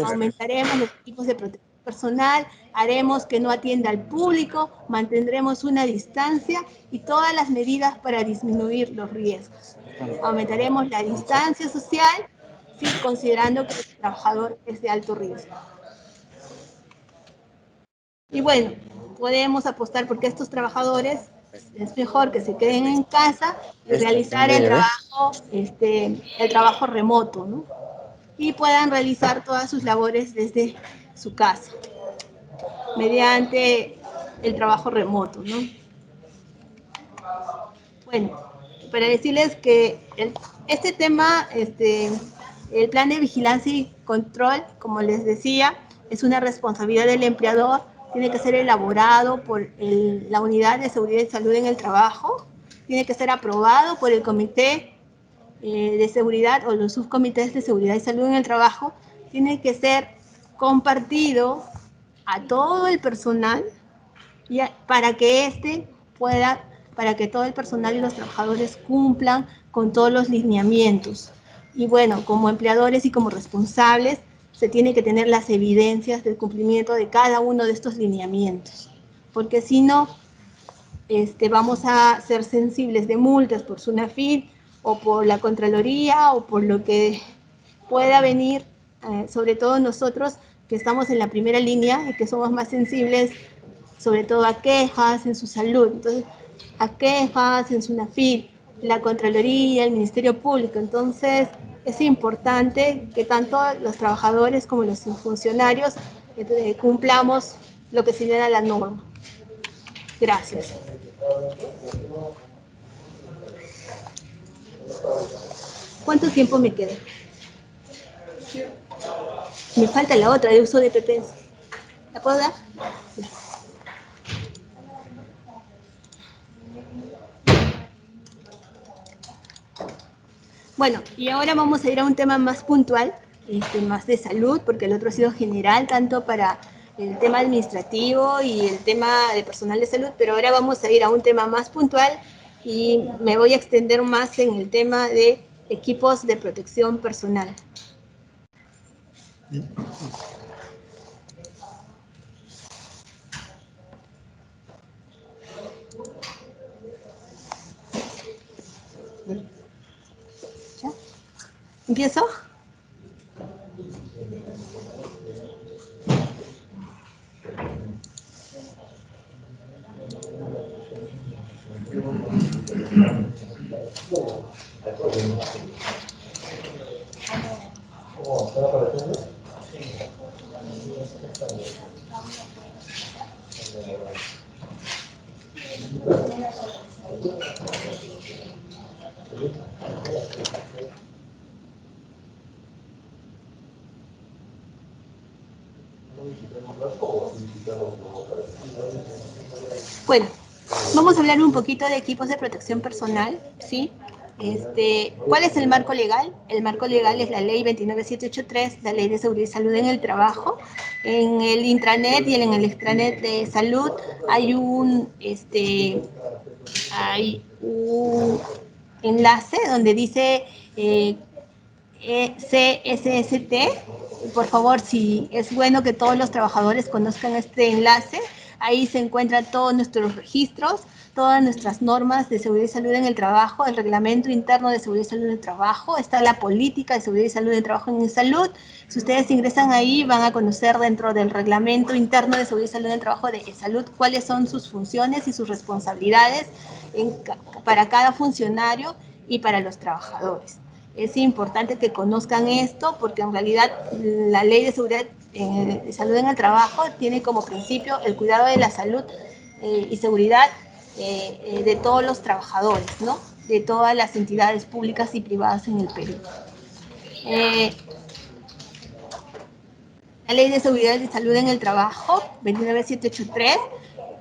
Aumentaremos los equipos de protección personal, haremos que no atienda al público, mantendremos una distancia y todas las medidas para disminuir los riesgos. Aumentaremos la distancia social, sí, considerando que el trabajador es de alto riesgo. Y bueno, podemos apostar porque estos trabajadores es mejor que se queden en casa y realizar el trabajo remoto, ¿no? Y puedan realizar todas sus labores desde su casa, mediante el trabajo remoto, ¿no? Bueno, para decirles que este tema, el plan de vigilancia y control, como les decía, es una responsabilidad del empleador, tiene que ser elaborado por la Unidad de Seguridad y Salud en el Trabajo, tiene que ser aprobado por el Comité de Seguridad o los subcomités de Seguridad y Salud en el Trabajo, tiene que ser compartido a todo el personal para que para que todo el personal y los trabajadores cumplan con todos los lineamientos. Y bueno, como empleadores y como responsables, se tiene que tener las evidencias del cumplimiento de cada uno de estos lineamientos, porque si no, vamos a ser sensibles de multas por SUNAFIL o por la Contraloría o por lo que pueda venir, sobre todo nosotros que estamos en la primera línea y que somos más sensibles sobre todo a quejas en su salud. Entonces, a quejas en SUNAFIL, la Contraloría, el Ministerio Público. Entonces, es importante que tanto los trabajadores como los funcionarios cumplamos lo que señala la norma. Gracias. ¿Cuánto tiempo me queda? Me falta la otra de uso de PPs. ¿La puedo dar? Bueno, y ahora vamos a ir a un tema más puntual, más de salud, porque el otro ha sido general, tanto para el tema administrativo y el tema de personal de salud, pero ahora vamos a ir a un tema más puntual y me voy a extender más en el tema de equipos de protección personal. ¿Ya? ¿Empiezo? Bueno, vamos a hablar un poquito de equipos de protección personal, ¿sí? ¿Cuál es el marco legal? El marco legal es la ley 29783, la ley de seguridad y salud en el trabajo. En el intranet y en el extranet de salud hay un enlace donde dice CSST. Por favor, si es bueno que todos los trabajadores conozcan este enlace. Ahí se encuentran todos nuestros registros, todas nuestras normas de seguridad y salud en el trabajo, el reglamento interno de seguridad y salud en el trabajo, está la política de seguridad y salud en el trabajo en salud. Si ustedes ingresan ahí, van a conocer dentro del reglamento interno de seguridad y salud en el trabajo de salud cuáles son sus funciones y sus responsabilidades para cada funcionario y para los trabajadores. Es importante que conozcan esto porque en realidad la ley de seguridad de salud en el trabajo tiene como principio el cuidado de la salud y seguridad de todos los trabajadores, ¿no? De todas las entidades públicas y privadas en el Perú. La Ley de Seguridad y Salud en el Trabajo, 29783,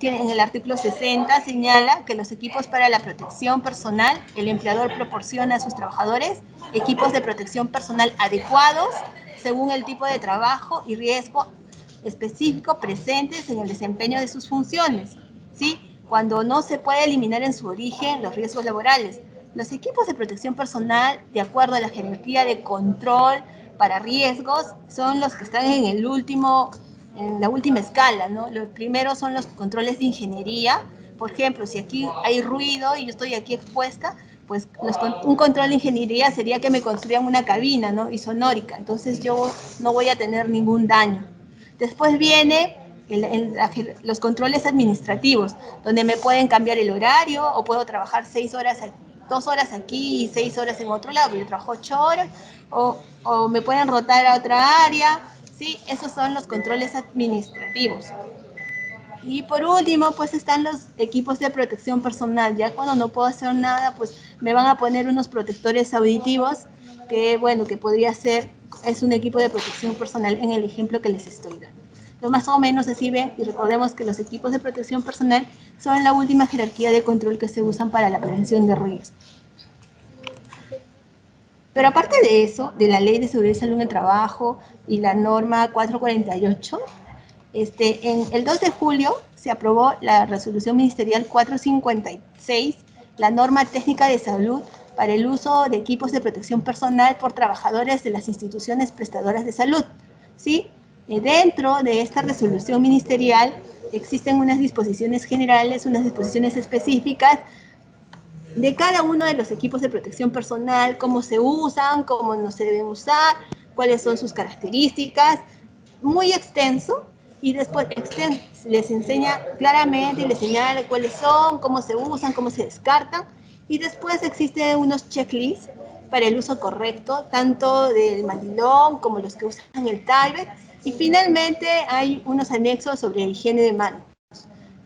en el artículo 60 señala que los equipos para la protección personal, el empleador proporciona a sus trabajadores equipos de protección personal adecuados según el tipo de trabajo y riesgo específico presentes en el desempeño de sus funciones, ¿sí? Cuando no se puede eliminar en su origen los riesgos laborales. Los equipos de protección personal, de acuerdo a la jerarquía de control para riesgos, son los que están en la última escala, ¿no? Los primeros son los controles de ingeniería. Por ejemplo, si aquí hay ruido y yo estoy aquí expuesta, pues un control de ingeniería sería que me construyan una cabina, ¿no? Isonórica. Entonces yo no voy a tener ningún daño. Después viene los controles administrativos, donde me pueden cambiar el horario o puedo trabajar 6 horas, 2 horas aquí y 6 horas en otro lado. Yo trabajo 8 horas o me pueden rotar a otra área. ¿Sí? Esos son los controles administrativos. Y por último, pues están los equipos de protección personal. Ya cuando no puedo hacer nada, pues me van a poner unos protectores auditivos que, bueno, que podría ser, es un equipo de protección personal en el ejemplo que les estoy dando. Lo más o menos así ven, y recordemos que los equipos de protección personal son la última jerarquía de control que se usan para la prevención de riesgos. Pero aparte de eso, de la Ley de Seguridad y Salud en el Trabajo y la norma 448, en el 2 de julio se aprobó la resolución ministerial 456, la norma técnica de salud para el uso de equipos de protección personal por trabajadores de las instituciones prestadoras de salud. ¿Sí? Dentro de esta resolución ministerial existen unas disposiciones generales, unas disposiciones específicas de cada uno de los equipos de protección personal, cómo se usan, cómo no se deben usar, cuáles son sus características, muy extenso, y después les enseña claramente y les señala cuáles son, cómo se usan, cómo se descartan, y después existen unos checklists para el uso correcto, tanto del mandilón como los que usan el tablet, y finalmente hay unos anexos sobre higiene de manos.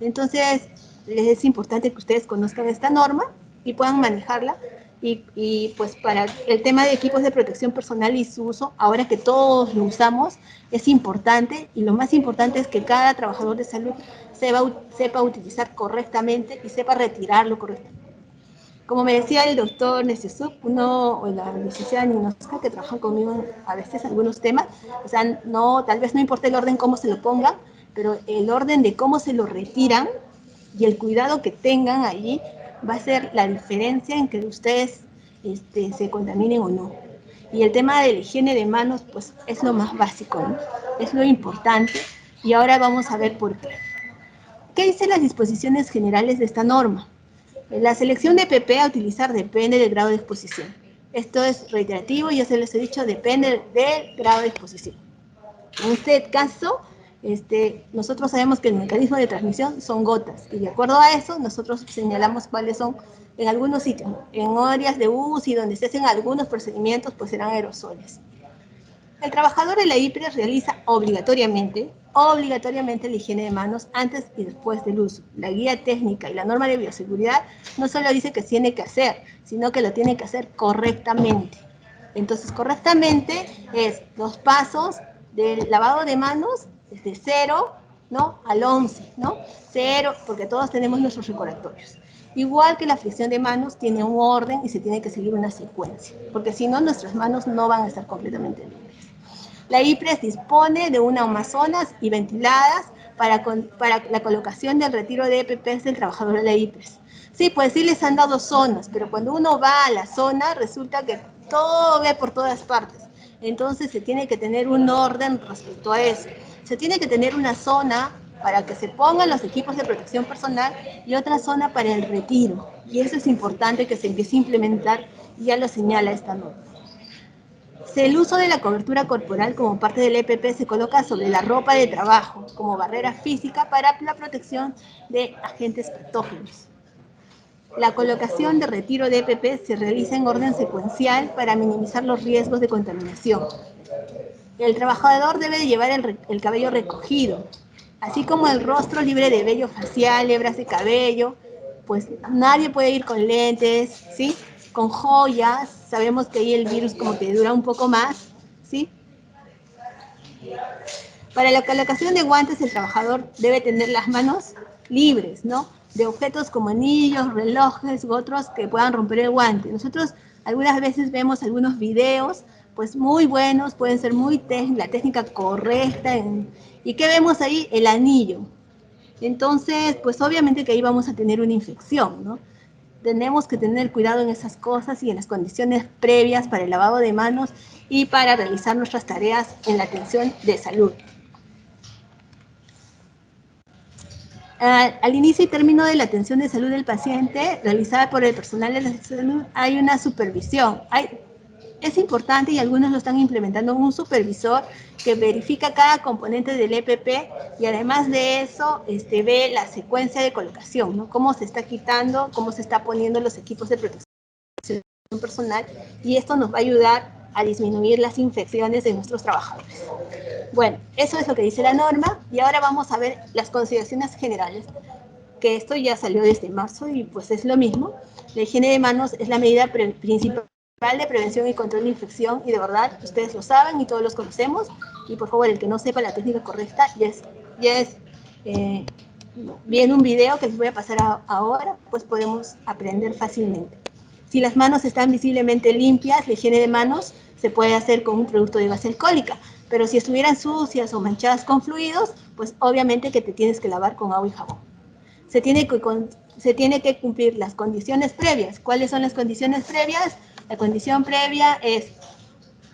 Entonces, es importante que ustedes conozcan esta norma y puedan manejarla. Y pues para el tema de equipos de protección personal y su uso, ahora que todos lo usamos, es importante, y lo más importante es que cada trabajador de salud sepa utilizar correctamente y sepa retirarlo correctamente. Como me decía el doctor Nesesuk, o la licenciada Ninoska, que trabajan conmigo a veces algunos temas, o sea, tal vez no importa el orden cómo se lo pongan, pero el orden de cómo se lo retiran y el cuidado que tengan allí va a ser la diferencia en que ustedes se contaminen o no. Y el tema de la higiene de manos, pues es lo más básico, ¿no? Es lo importante, y ahora vamos a ver por qué. ¿Qué dicen las disposiciones generales de esta norma? La selección de PP a utilizar depende del grado de exposición. Esto es reiterativo, ya se les he dicho, depende del grado de exposición. En este caso, nosotros sabemos que el mecanismo de transmisión son gotas, y de acuerdo a eso, nosotros señalamos cuáles son en algunos sitios. En áreas de UCI, donde se hacen algunos procedimientos, pues serán aerosoles. El trabajador de la IPRES realiza obligatoriamente la higiene de manos antes y después del uso. La guía técnica y la norma de bioseguridad no solo dice que tiene que hacer, sino que lo tiene que hacer correctamente. Entonces, correctamente es los pasos del lavado de manos desde 0, ¿no?, al 11, ¿no? 0, porque todos tenemos nuestros recordatorios. Igual que la fricción de manos tiene un orden y se tiene que seguir una secuencia, porque si no, nuestras manos no van a estar completamente libres. La IPRES dispone de una o más zonas y ventiladas para la colocación del retiro de EPPs del trabajador de la IPRES. Sí, pues sí les han dado zonas, pero cuando uno va a la zona resulta que todo ve por todas partes. Entonces se tiene que tener un orden respecto a eso. Se tiene que tener una zona para que se pongan los equipos de protección personal y otra zona para el retiro. Y eso es importante que se empiece a implementar, y ya lo señala esta norma. El uso de la cobertura corporal como parte del EPP se coloca sobre la ropa de trabajo como barrera física para la protección de agentes patógenos. La colocación de retiro de EPP se realiza en orden secuencial para minimizar los riesgos de contaminación. El trabajador debe llevar el cabello recogido, así como el rostro libre de vello facial, hebras de cabello. Pues nadie puede ir con lentes, ¿sí? Con joyas. Sabemos que ahí el virus como que dura un poco más, ¿sí? Para la colocación de guantes, el trabajador debe tener las manos libres, ¿no? De objetos como anillos, relojes u otros que puedan romper el guante. Nosotros algunas veces vemos algunos videos, pues muy buenos, pueden ser la técnica correcta. ¿Y qué vemos ahí? El anillo. Entonces, pues obviamente que ahí vamos a tener una infección, ¿no? Tenemos que tener cuidado en esas cosas y en las condiciones previas para el lavado de manos y para realizar nuestras tareas en la atención de salud. Al inicio y término de la atención de salud del paciente realizada por el personal de la salud hay una supervisión. Es importante, y algunos lo están implementando, un supervisor que verifica cada componente del EPP, y además de eso ve la secuencia de colocación, ¿no? Cómo se está quitando, cómo se está poniendo los equipos de protección personal, y esto nos va a ayudar a disminuir las infecciones de nuestros trabajadores. Bueno, eso es lo que dice la norma, y ahora vamos a ver las consideraciones generales, que esto ya salió desde marzo y pues es lo mismo. La higiene de manos es la medida principal de prevención y control de infección, y de verdad ustedes lo saben y todos los conocemos, y por favor el que no sepa la técnica correcta ya es viendo un video que les voy a pasar ahora, pues podemos aprender fácilmente. Si las manos están visiblemente limpias, la higiene de manos se puede hacer con un producto de base alcohólica, pero si estuvieran sucias o manchadas con fluidos, pues obviamente que te tienes que lavar con agua y jabón. Se tiene que cumplir las condiciones previas. ¿Cuáles son las condiciones previas? La condición previa es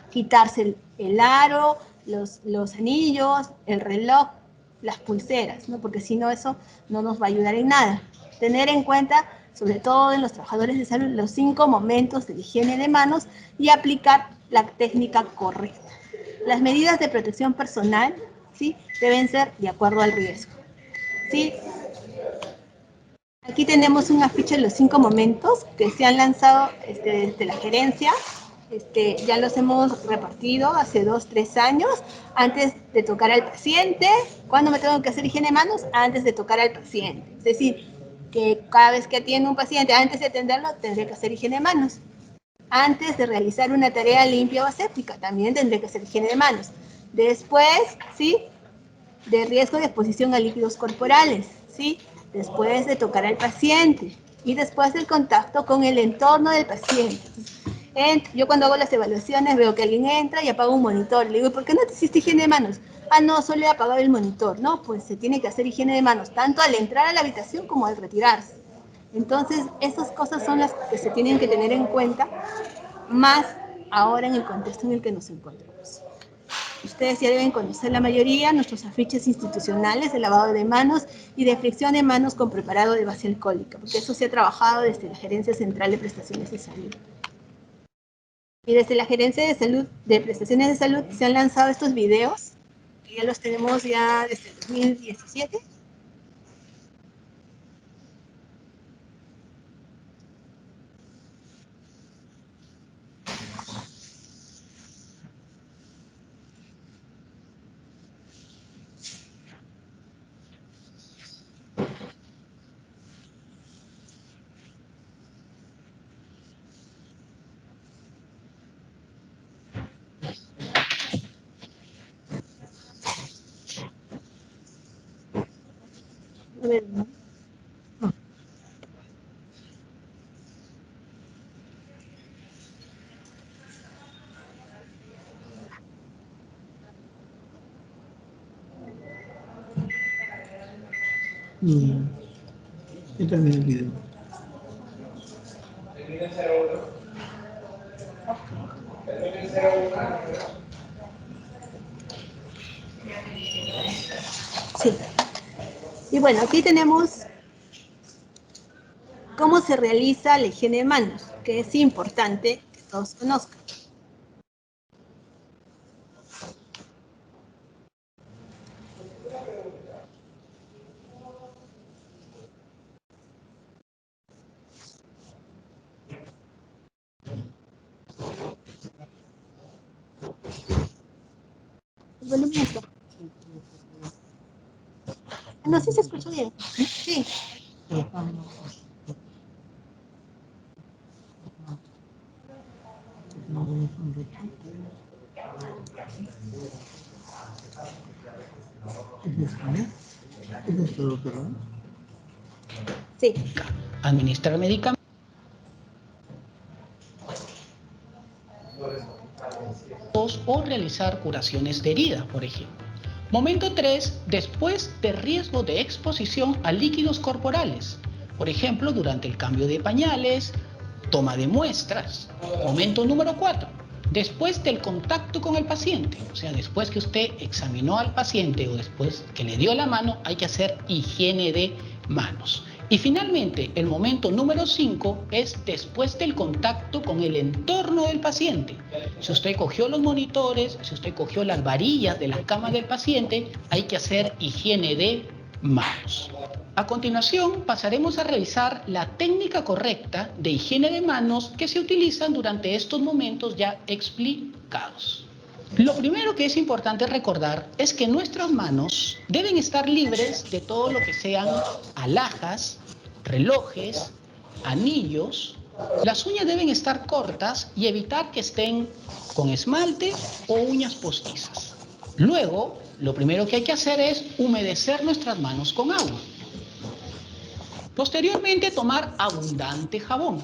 quitarse el aro, los anillos, el reloj, las pulseras, ¿no? Porque si no, eso no nos va a ayudar en nada. Tener en cuenta, sobre todo en los trabajadores de salud, los 5 momentos de higiene de manos y aplicar la técnica correcta. Las medidas de protección personal, ¿sí?, deben ser de acuerdo al riesgo, ¿sí? Aquí tenemos un afiche de los 5 momentos que se han lanzado desde la gerencia. Ya los hemos repartido hace 2, 3 años. Antes de tocar al paciente. ¿Cuándo me tengo que hacer higiene de manos? Antes de tocar al paciente. Es decir, que cada vez que atiendo a un paciente, antes de atenderlo, tendré que hacer higiene de manos. Antes de realizar una tarea limpia o aséptica, también tendré que hacer higiene de manos. Después, ¿sí?, de riesgo de exposición a líquidos corporales, ¿sí?, después de tocar al paciente y después del contacto con el entorno del paciente. Yo cuando hago las evaluaciones veo que alguien entra y apaga un monitor. Le digo, ¿por qué no te hiciste higiene de manos? Ah, no, solo he apagado el monitor. No, pues se tiene que hacer higiene de manos, tanto al entrar a la habitación como al retirarse. Entonces, esas cosas son las que se tienen que tener en cuenta, más ahora en el contexto en el que nos encontramos. Ustedes ya deben conocer la mayoría nuestros afiches institucionales de lavado de manos y de fricción de manos con preparado de base alcohólica, porque eso se ha trabajado desde la Gerencia Central de Prestaciones de Salud. Y desde la Gerencia de Salud, de Prestaciones de Salud, se han lanzado estos videos, que ya los tenemos ya desde el 2017. A ver, ¿no? Yo también el video. Sí. Y bueno, aquí tenemos cómo se realiza la higiene de manos, que es importante que todos conozcan. El volumen está. No, sí se escucha bien. Sí. Sí. Administrar medicamentos o realizar curaciones de heridas, por ejemplo. Momento 3. Después de riesgo de exposición a líquidos corporales, por ejemplo, durante el cambio de pañales, toma de muestras. Momento número 4. Después del contacto con el paciente, o sea, después que usted examinó al paciente o después que le dio la mano, hay que hacer higiene de manos. Y finalmente, el momento número 5 es después del contacto con el entorno del paciente. Si usted cogió los monitores, si usted cogió las varillas de la cama del paciente, hay que hacer higiene de manos. A continuación, pasaremos a revisar la técnica correcta de higiene de manos que se utilizan durante estos momentos ya explicados. Lo primero que es importante recordar es que nuestras manos deben estar libres de todo lo que sean alhajas, relojes, anillos. Las uñas deben estar cortas y evitar que estén con esmalte o uñas postizas. Luego, lo primero que hay que hacer es humedecer nuestras manos con agua. Posteriormente, tomar abundante jabón.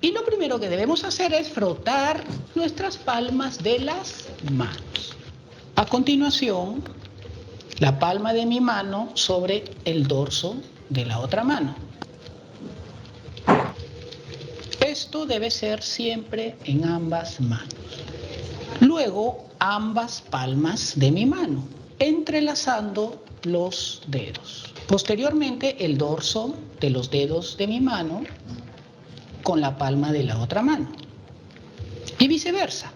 Y lo primero que debemos hacer es frotar nuestras palmas de las manos. A continuación, la palma de mi mano sobre el dorso de la otra mano. Esto debe ser siempre en ambas manos. Luego, ambas palmas de mi mano, entrelazando los dedos. Posteriormente, el dorso de los dedos de mi mano con la palma de la otra mano. Y viceversa.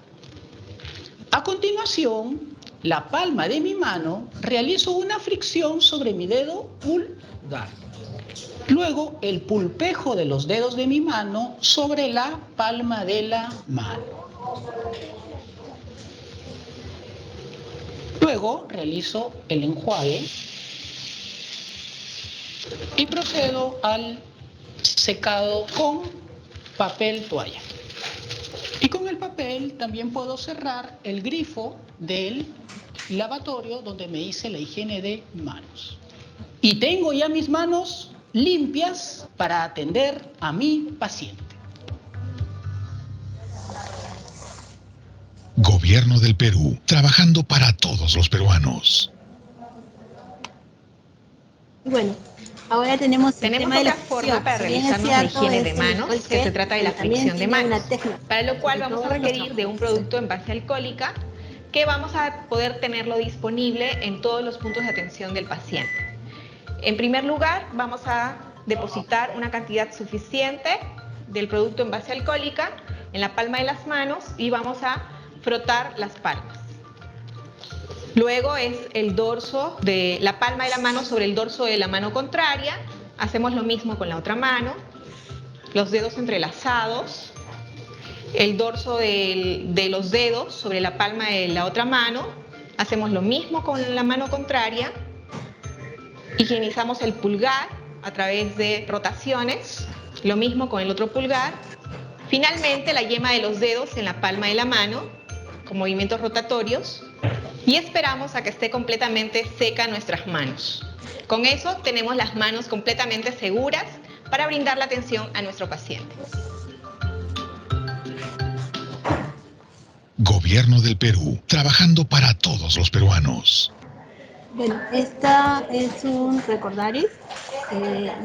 A continuación, la palma de mi mano realizo una fricción sobre mi dedo pulgar. Luego, el pulpejo de los dedos de mi mano sobre la palma de la mano. Luego, realizo el enjuague y procedo al secado con papel toalla. Y con el papel también puedo cerrar el grifo del lavatorio donde me hice la higiene de manos. Y tengo ya mis manos limpias para atender a mi paciente. Gobierno del Perú, trabajando para todos los peruanos. Bueno, ahora tenemos otra forma para realizarnos la higiene de manos, que se trata de la fricción de manos, para lo cual vamos a requerir de un producto en base alcohólica que vamos a poder tenerlo disponible en todos los puntos de atención del paciente. En primer lugar, vamos a depositar una cantidad suficiente del producto en base alcohólica en la palma de las manos y vamos a frotar las palmas. Luego es el dorso de la palma de la mano sobre el dorso de la mano contraria. Hacemos lo mismo con la otra mano. Los dedos entrelazados. El dorso de los dedos sobre la palma de la otra mano. Hacemos lo mismo con la mano contraria. Higienizamos el pulgar a través de rotaciones. Lo mismo con el otro pulgar. Finalmente, la yema de los dedos en la palma de la mano, con movimientos rotatorios. Y esperamos a que esté completamente seca nuestras manos. Con eso tenemos las manos completamente seguras para brindar la atención a nuestro paciente. Gobierno del Perú, trabajando para todos los peruanos. Bueno, esta es un recordaris.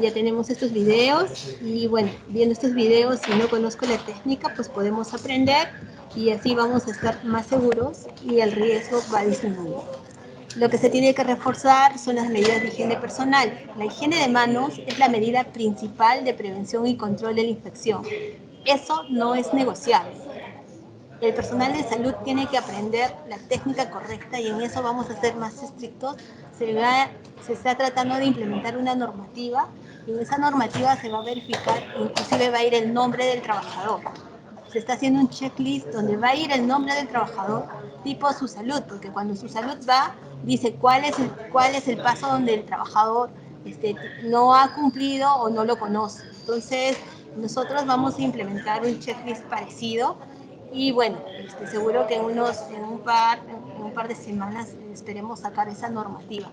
Ya tenemos estos videos y bueno, viendo estos videos, si no conozco la técnica, pues podemos aprender y así vamos a estar más seguros y el riesgo va disminuyendo. Lo que se tiene que reforzar son las medidas de higiene personal. La higiene de manos es la medida principal de prevención y control de la infección. Eso no es negociable. El personal de salud tiene que aprender la técnica correcta y en eso vamos a ser más estrictos. Se está tratando de implementar una normativa y en esa normativa se va a verificar, inclusive va a ir el nombre del trabajador. Se está haciendo un checklist donde va a ir el nombre del trabajador, tipo su salud, porque cuando su salud va, dice cuál es el paso donde el trabajador no ha cumplido o no lo conoce. Entonces, nosotros vamos a implementar un checklist parecido y bueno, seguro que en un par de semanas esperemos sacar esa normativa.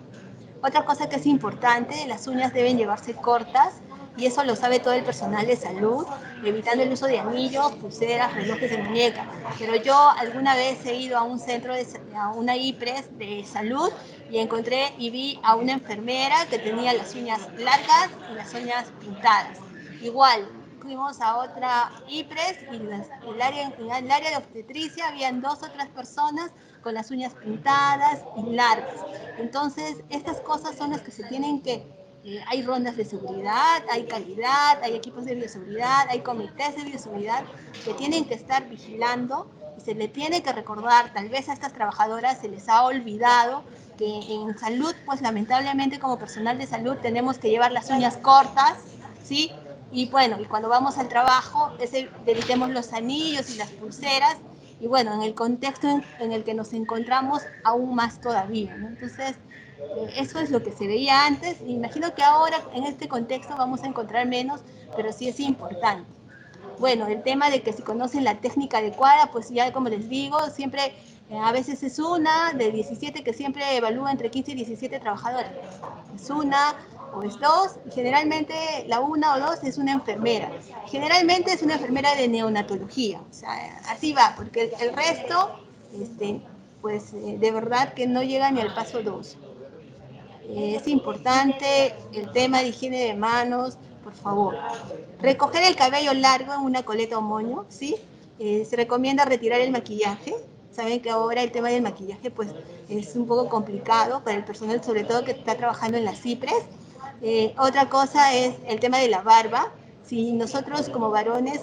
Otra cosa que es importante, las uñas deben llevarse cortas y eso lo sabe todo el personal de salud, evitando el uso de anillos, pulseras, relojes de muñeca. Pero yo alguna vez he ido a un centro, a una IPRES de salud y encontré y vi a una enfermera que tenía las uñas largas y las uñas pintadas. Igual, fuimos a otra IPRES y en el área de obstetricia habían 2 otras personas con las uñas pintadas y largas. Entonces, estas cosas son las que se tienen que... hay rondas de seguridad, hay calidad, hay equipos de bioseguridad, hay comités de bioseguridad que tienen que estar vigilando y se le tiene que recordar, tal vez a estas trabajadoras se les ha olvidado que en salud, pues lamentablemente como personal de salud tenemos que llevar las uñas cortas, ¿sí? Y bueno, y cuando vamos al trabajo, evitemos los anillos y las pulseras, y bueno, en el contexto en el que nos encontramos, aún más todavía, ¿no? Entonces, eso es lo que se veía antes, y imagino que ahora en este contexto vamos a encontrar menos, pero sí es importante. Bueno, el tema de que si conocen la técnica adecuada, pues ya como les digo, siempre, a veces es una de 17 que siempre evalúa entre 15 y 17 trabajadores. Es una o es dos, y generalmente la una o dos es una enfermera. Generalmente es una enfermera de neonatología, o sea, así va, porque el resto, pues de verdad que no llega ni al paso 2. Es importante el tema de higiene de manos, por favor. Recoger el cabello largo en una coleta o moño, ¿sí? Se recomienda retirar el maquillaje. Saben que ahora el tema del maquillaje pues es un poco complicado para el personal, sobre todo que está trabajando en las CIPRES. Otra cosa es el tema de la barba. Si nosotros como varones,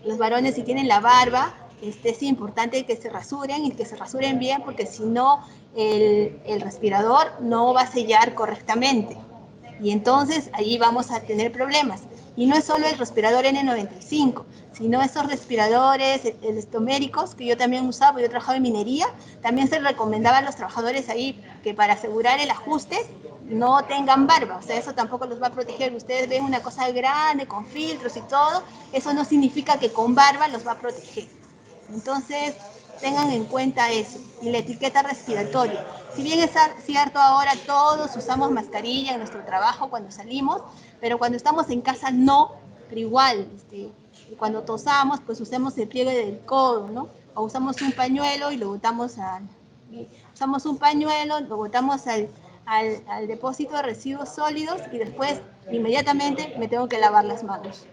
los varones si tienen la barba, es importante que se rasuren y que se rasuren bien porque si no el respirador no va a sellar correctamente y entonces allí vamos a tener problemas. Y no es solo el respirador N95, sino esos respiradores estoméricos que yo también usaba, yo trabajaba en minería, también se recomendaba a los trabajadores ahí que para asegurar el ajuste no tengan barba, o sea, eso tampoco los va a proteger. Ustedes ven una cosa grande con filtros y todo, eso no significa que con barba los va a proteger. Entonces, tengan en cuenta eso. Y la etiqueta respiratoria. Si bien es cierto ahora todos usamos mascarilla en nuestro trabajo cuando salimos, pero cuando estamos en casa no, pero igual, cuando tosamos, pues usemos el pliegue del codo, ¿no? O usamos un pañuelo y lo botamos al depósito de residuos sólidos y después inmediatamente me tengo que lavar las manos.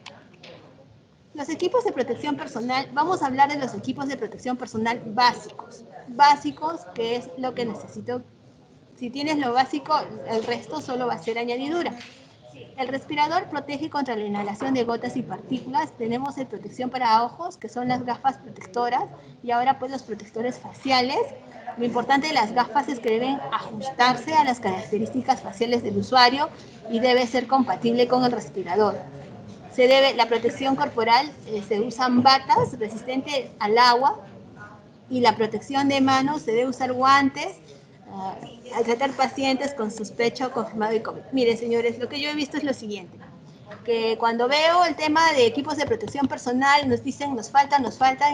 Los equipos de protección personal, vamos a hablar de los equipos de protección personal básicos. Básicos, que es lo que necesito. Si tienes lo básico, el resto solo va a ser añadidura. El respirador protege contra la inhalación de gotas y partículas. Tenemos el protección para ojos, que son las gafas protectoras, y ahora pues los protectores faciales. Lo importante de las gafas es que deben ajustarse a las características faciales del usuario y debe ser compatible con el respirador. La protección corporal, se usan batas resistentes al agua y la protección de manos se debe usar guantes al tratar pacientes con sospecha o confirmado de COVID. Miren, señores, lo que yo he visto es lo siguiente, que cuando veo el tema de equipos de protección personal nos dicen nos faltan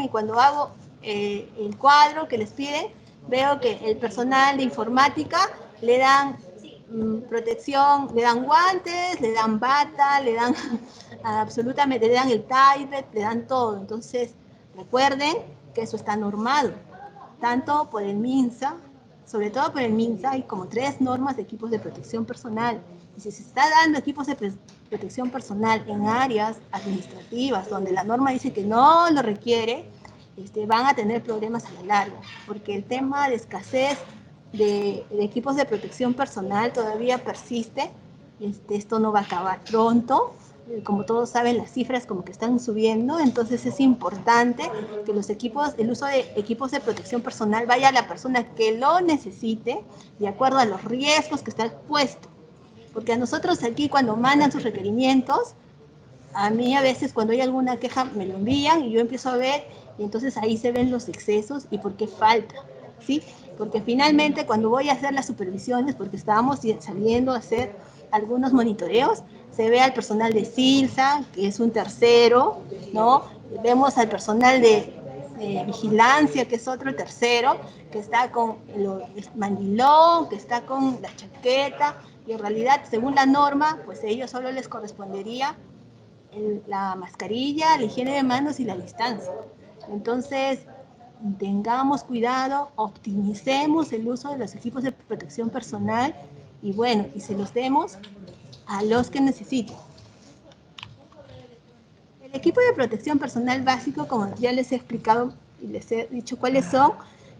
y cuando hago el cuadro que les piden, veo que el personal de informática le dan protección, le dan guantes, le dan bata, le dan absolutamente, le dan el tablet, le dan todo. Entonces, recuerden que eso está normado, tanto por el MINSA, sobre todo por el MINSA, hay como 3 normas de equipos de protección personal. Y si se está dando equipos de protección personal en áreas administrativas donde la norma dice que no lo requiere, van a tener problemas a la larga, porque el tema de escasez de equipos de protección personal todavía persiste. Esto no va a acabar pronto. Como todos saben, las cifras como que están subiendo, entonces es importante que el uso de equipos de protección personal vaya a la persona que lo necesite, de acuerdo a los riesgos que está expuesto. Porque a nosotros aquí, cuando mandan sus requerimientos, a mí a veces cuando hay alguna queja me lo envían y yo empiezo a ver, y entonces ahí se ven los excesos y por qué falta, ¿sí? Porque finalmente cuando voy a hacer las supervisiones, porque estábamos saliendo a hacer algunos monitoreos, se ve al personal de SILSA, que es un tercero, ¿no? Vemos al personal de vigilancia, que es otro tercero, que está con el mandilón, que está con la chaqueta, y en realidad, según la norma, pues a ellos solo les correspondería la mascarilla, la higiene de manos y la distancia. Entonces, tengamos cuidado, optimicemos el uso de los equipos de protección personal y bueno, y se los demos a los que necesiten. El equipo de protección personal básico, como ya les he explicado y les he dicho cuáles son,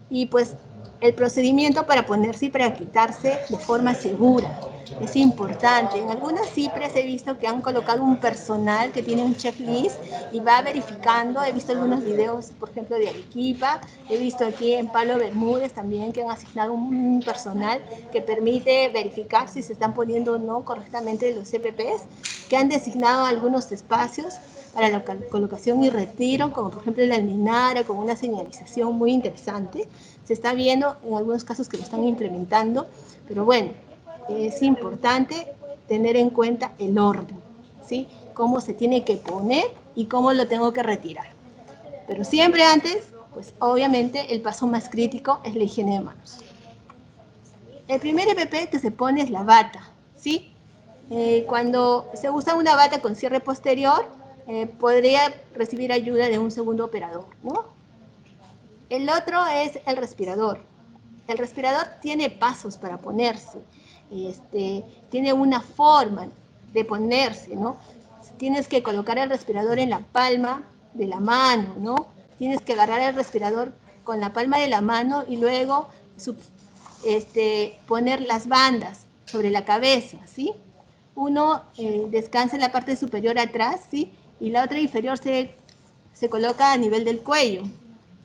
y pues el procedimiento para ponerse y para quitarse de forma segura. Es importante. En algunas CIPRES he visto que han colocado un personal que tiene un checklist y va verificando. He visto algunos videos, por ejemplo, de Arequipa. He visto aquí en Pablo Bermúdez también que han asignado un personal que permite verificar si se están poniendo o no correctamente los CPPs, que han designado algunos espacios para la colocación y retiro, como por ejemplo la almenara, con una señalización muy interesante. Se está viendo en algunos casos que lo están implementando, pero bueno, es importante tener en cuenta el orden, ¿sí? Cómo se tiene que poner y cómo lo tengo que retirar. Pero siempre antes, pues obviamente el paso más crítico es la higiene de manos. El primer EPP que se pone es la bata, ¿sí? Cuando se usa una bata con cierre posterior, podría recibir ayuda de un segundo operador, ¿no? El otro es el respirador. El respirador tiene pasos para ponerse, tiene una forma de ponerse, ¿no? Tienes que colocar el respirador en la palma de la mano, ¿no? Tienes que agarrar el respirador con la palma de la mano y luego poner las bandas sobre la cabeza, ¿sí? Uno descansa en la parte superior atrás, ¿sí? Y la otra inferior se coloca a nivel del cuello.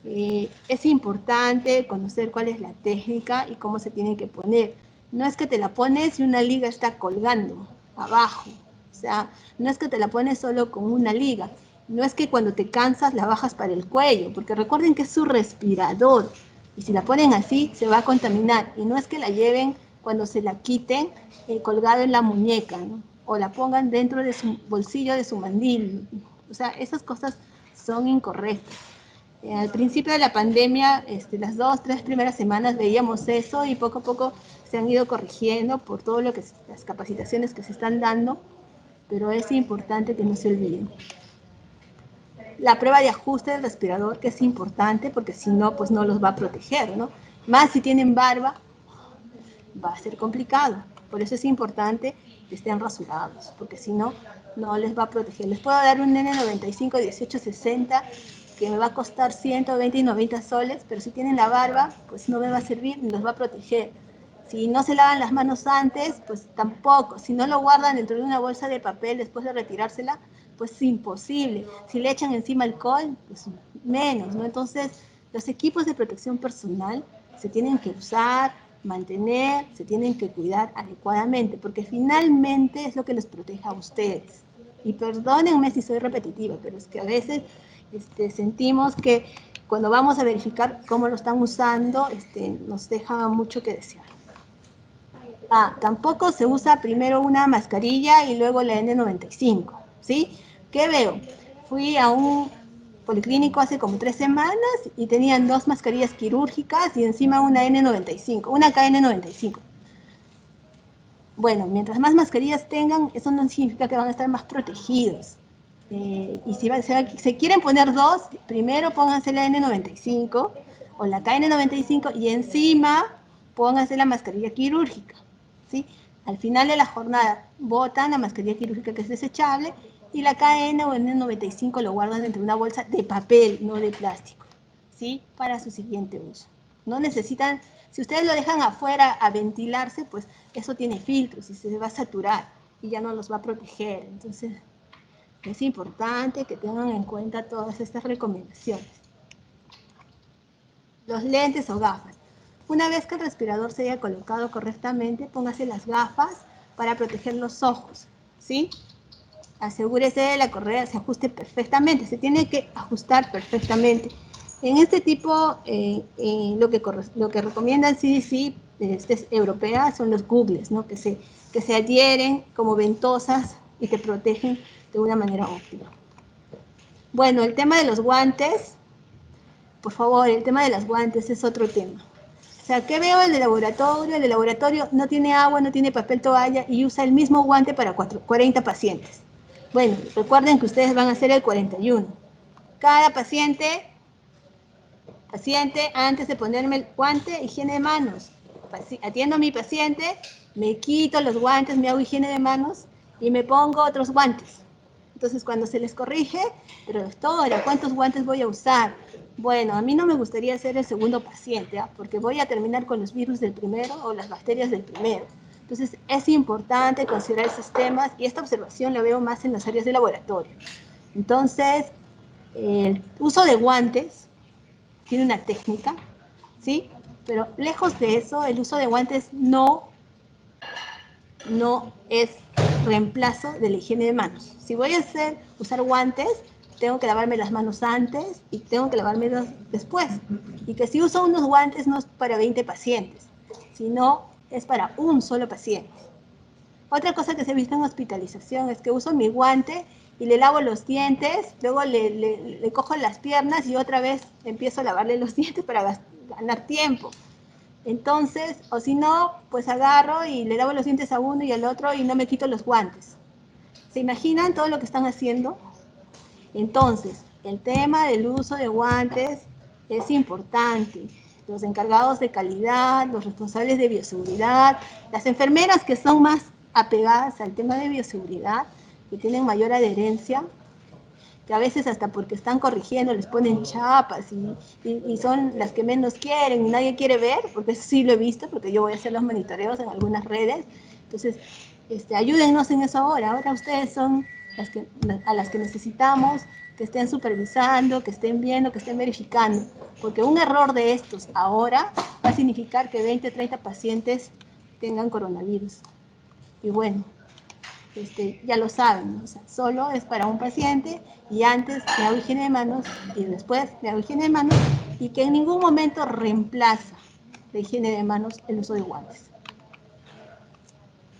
Es importante conocer cuál es la técnica y cómo se tiene que poner. No es que te la pones y una liga está colgando abajo. O sea, no es que te la pones solo con una liga. No es que cuando te cansas la bajas para el cuello, porque recuerden que es su respirador. Y si la ponen así, se va a contaminar. Y no es que la lleven cuando se la quiten colgado en la muñeca, ¿no? O la pongan dentro de su bolsillo de su mandil. O sea, esas cosas son incorrectas. Al principio de la pandemia, las 2-3 primeras semanas veíamos eso y poco a poco se han ido corrigiendo por todo lo que las capacitaciones que se están dando, pero es importante que no se olviden. La prueba de ajuste del respirador, que es importante porque si no, pues no los va a proteger, ¿no? Más si tienen barba, va a ser complicado. Por eso es importante que estén rasurados, porque si no, no les va a proteger. Les puedo dar un N95 1860 que me va a costar 120 y 90 soles, pero si tienen la barba, pues no me va a servir ni los va a proteger. Si no se lavan las manos antes, pues tampoco. Si no lo guardan dentro de una bolsa de papel después de retirársela, pues es imposible. Si le echan encima alcohol, pues menos, ¿no? Entonces, los equipos de protección personal se tienen que usar, mantener, se tienen que cuidar adecuadamente, porque finalmente es lo que les protege a ustedes. Y perdónenme si soy repetitiva, pero es que a veces sentimos que cuando vamos a verificar cómo lo están usando, nos deja mucho que desear. Tampoco se usa primero una mascarilla y luego la N95, ¿sí? ¿Qué veo? Fui a un policlínico hace como 3 semanas y tenían 2 mascarillas quirúrgicas y encima una N95, una KN95. Bueno, mientras más mascarillas tengan, eso no significa que van a estar más protegidos. Y si se quieren poner 2, primero pónganse la N95 o la KN95 y encima pónganse la mascarilla quirúrgica, ¿sí? Al final de la jornada botan la mascarilla quirúrgica que es desechable y la KN o N95 lo guardan dentro de una bolsa de papel, no de plástico, ¿sí? Para su siguiente uso. No necesitan, si ustedes lo dejan afuera a ventilarse, pues eso tiene filtros y se va a saturar y ya no los va a proteger. Entonces, es importante que tengan en cuenta todas estas recomendaciones. Los lentes o gafas. Una vez que el respirador se haya colocado correctamente, póngase las gafas para proteger los ojos, ¿sí? Asegúrese de la correa se ajuste perfectamente, se tiene que ajustar perfectamente. En este tipo, lo que recomienda el CDC europea son los googles, ¿no? que se adhieren como ventosas y te protegen de una manera óptima. Bueno, el tema de los guantes, por favor, el tema de los guantes es otro tema. O sea, ¿qué veo el de laboratorio? El de laboratorio no tiene agua, no tiene papel toalla y usa el mismo guante para 40 pacientes. Bueno, recuerden que ustedes van a hacer el 41. Cada paciente, antes de ponerme el guante, higiene de manos. Atiendo a mi paciente, me quito los guantes, me hago higiene de manos y me pongo otros guantes. Entonces, cuando se les corrige, pero doctora, ¿cuántos guantes voy a usar? Bueno, a mí no me gustaría ser el segundo paciente, ¿eh? Porque voy a terminar con los virus del primero o las bacterias del primero. Entonces, es importante considerar esos temas y esta observación la veo más en las áreas de laboratorio. Entonces, el uso de guantes tiene una técnica, ¿sí? Pero lejos de eso, el uso de guantes no es reemplazo de la higiene de manos. Si voy a usar guantes, tengo que lavarme las manos antes y tengo que lavarme después. Y que si uso unos guantes no es para 20 pacientes, sino es para un solo paciente. Otra cosa que se ha visto en hospitalización es que uso mi guante y le lavo los dientes, luego le cojo las piernas y otra vez empiezo a lavarle los dientes para ganar tiempo. Entonces, o si no, pues agarro y le lavo los dientes a uno y al otro y no me quito los guantes. ¿Se imaginan todo lo que están haciendo? Entonces, el tema del uso de guantes es importante. Los encargados de calidad, los responsables de bioseguridad, las enfermeras que son más apegadas al tema de bioseguridad, que tienen mayor adherencia, que a veces hasta porque están corrigiendo les ponen chapas y son las que menos quieren y nadie quiere ver, porque eso sí lo he visto, porque yo voy a hacer los monitoreos en algunas redes. Entonces, ayúdennos en eso ahora. Ahora ustedes son a las que necesitamos que estén supervisando, que estén viendo, que estén verificando, porque un error de estos ahora va a significar que 20, 30 pacientes tengan coronavirus. Y bueno, ya lo saben, ¿no? O sea, solo es para un paciente y antes me hago higiene de manos y después me hago higiene de manos y que en ningún momento reemplaza la higiene de manos el uso de guantes.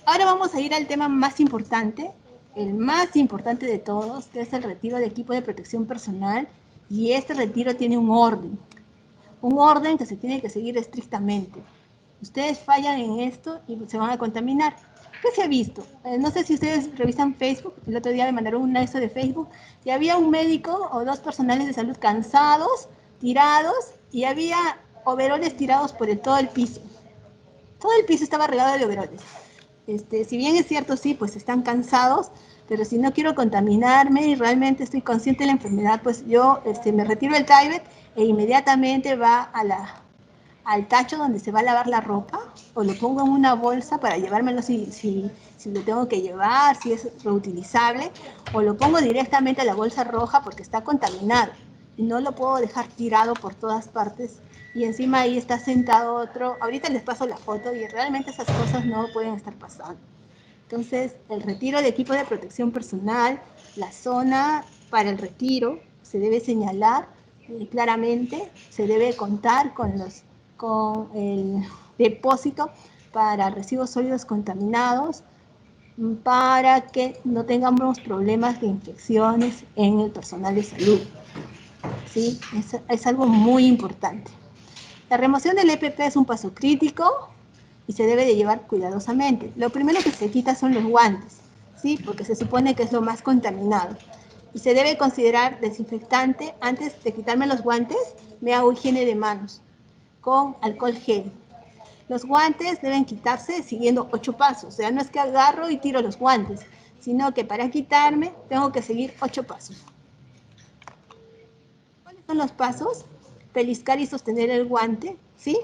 Ahora vamos a ir al tema más importante, el más importante de todos, que es el retiro de equipo de protección personal, y este retiro tiene un orden que se tiene que seguir estrictamente. Ustedes fallan en esto y se van a contaminar. ¿Qué se ha visto? No sé si ustedes revisan Facebook, el otro día me mandaron un aviso de Facebook, y había un médico o dos personales de salud cansados, tirados, y había overoles tirados por todo el piso. Todo el piso estaba regado de overoles. Si bien es cierto, sí, pues están cansados, pero si no quiero contaminarme y realmente estoy consciente de la enfermedad, pues yo me retiro el Tyvek e inmediatamente va al tacho donde se va a lavar la ropa, o lo pongo en una bolsa para llevármelo si lo tengo que llevar, si es reutilizable, o lo pongo directamente a la bolsa roja porque está contaminado y no lo puedo dejar tirado por todas partes. Y encima ahí está sentado otro, ahorita les paso la foto y realmente esas cosas no pueden estar pasando. Entonces, el retiro de equipo de protección personal, la zona para el retiro se debe señalar claramente, se debe contar con el depósito para residuos sólidos contaminados para que no tengamos problemas de infecciones en el personal de salud. ¿Sí? Es algo muy importante. La remoción del EPP es un paso crítico y se debe de llevar cuidadosamente. Lo primero que se quita son los guantes, ¿sí? Porque se supone que es lo más contaminado. Y se debe considerar desinfectante. Antes de quitarme los guantes, me hago higiene de manos con alcohol gel. Los guantes deben quitarse siguiendo 8 pasos. O sea, no es que agarro y tiro los guantes, sino que para quitarme tengo que seguir 8 pasos. ¿Cuáles son los pasos? Pellizcar y sostener el guante, ¿sí?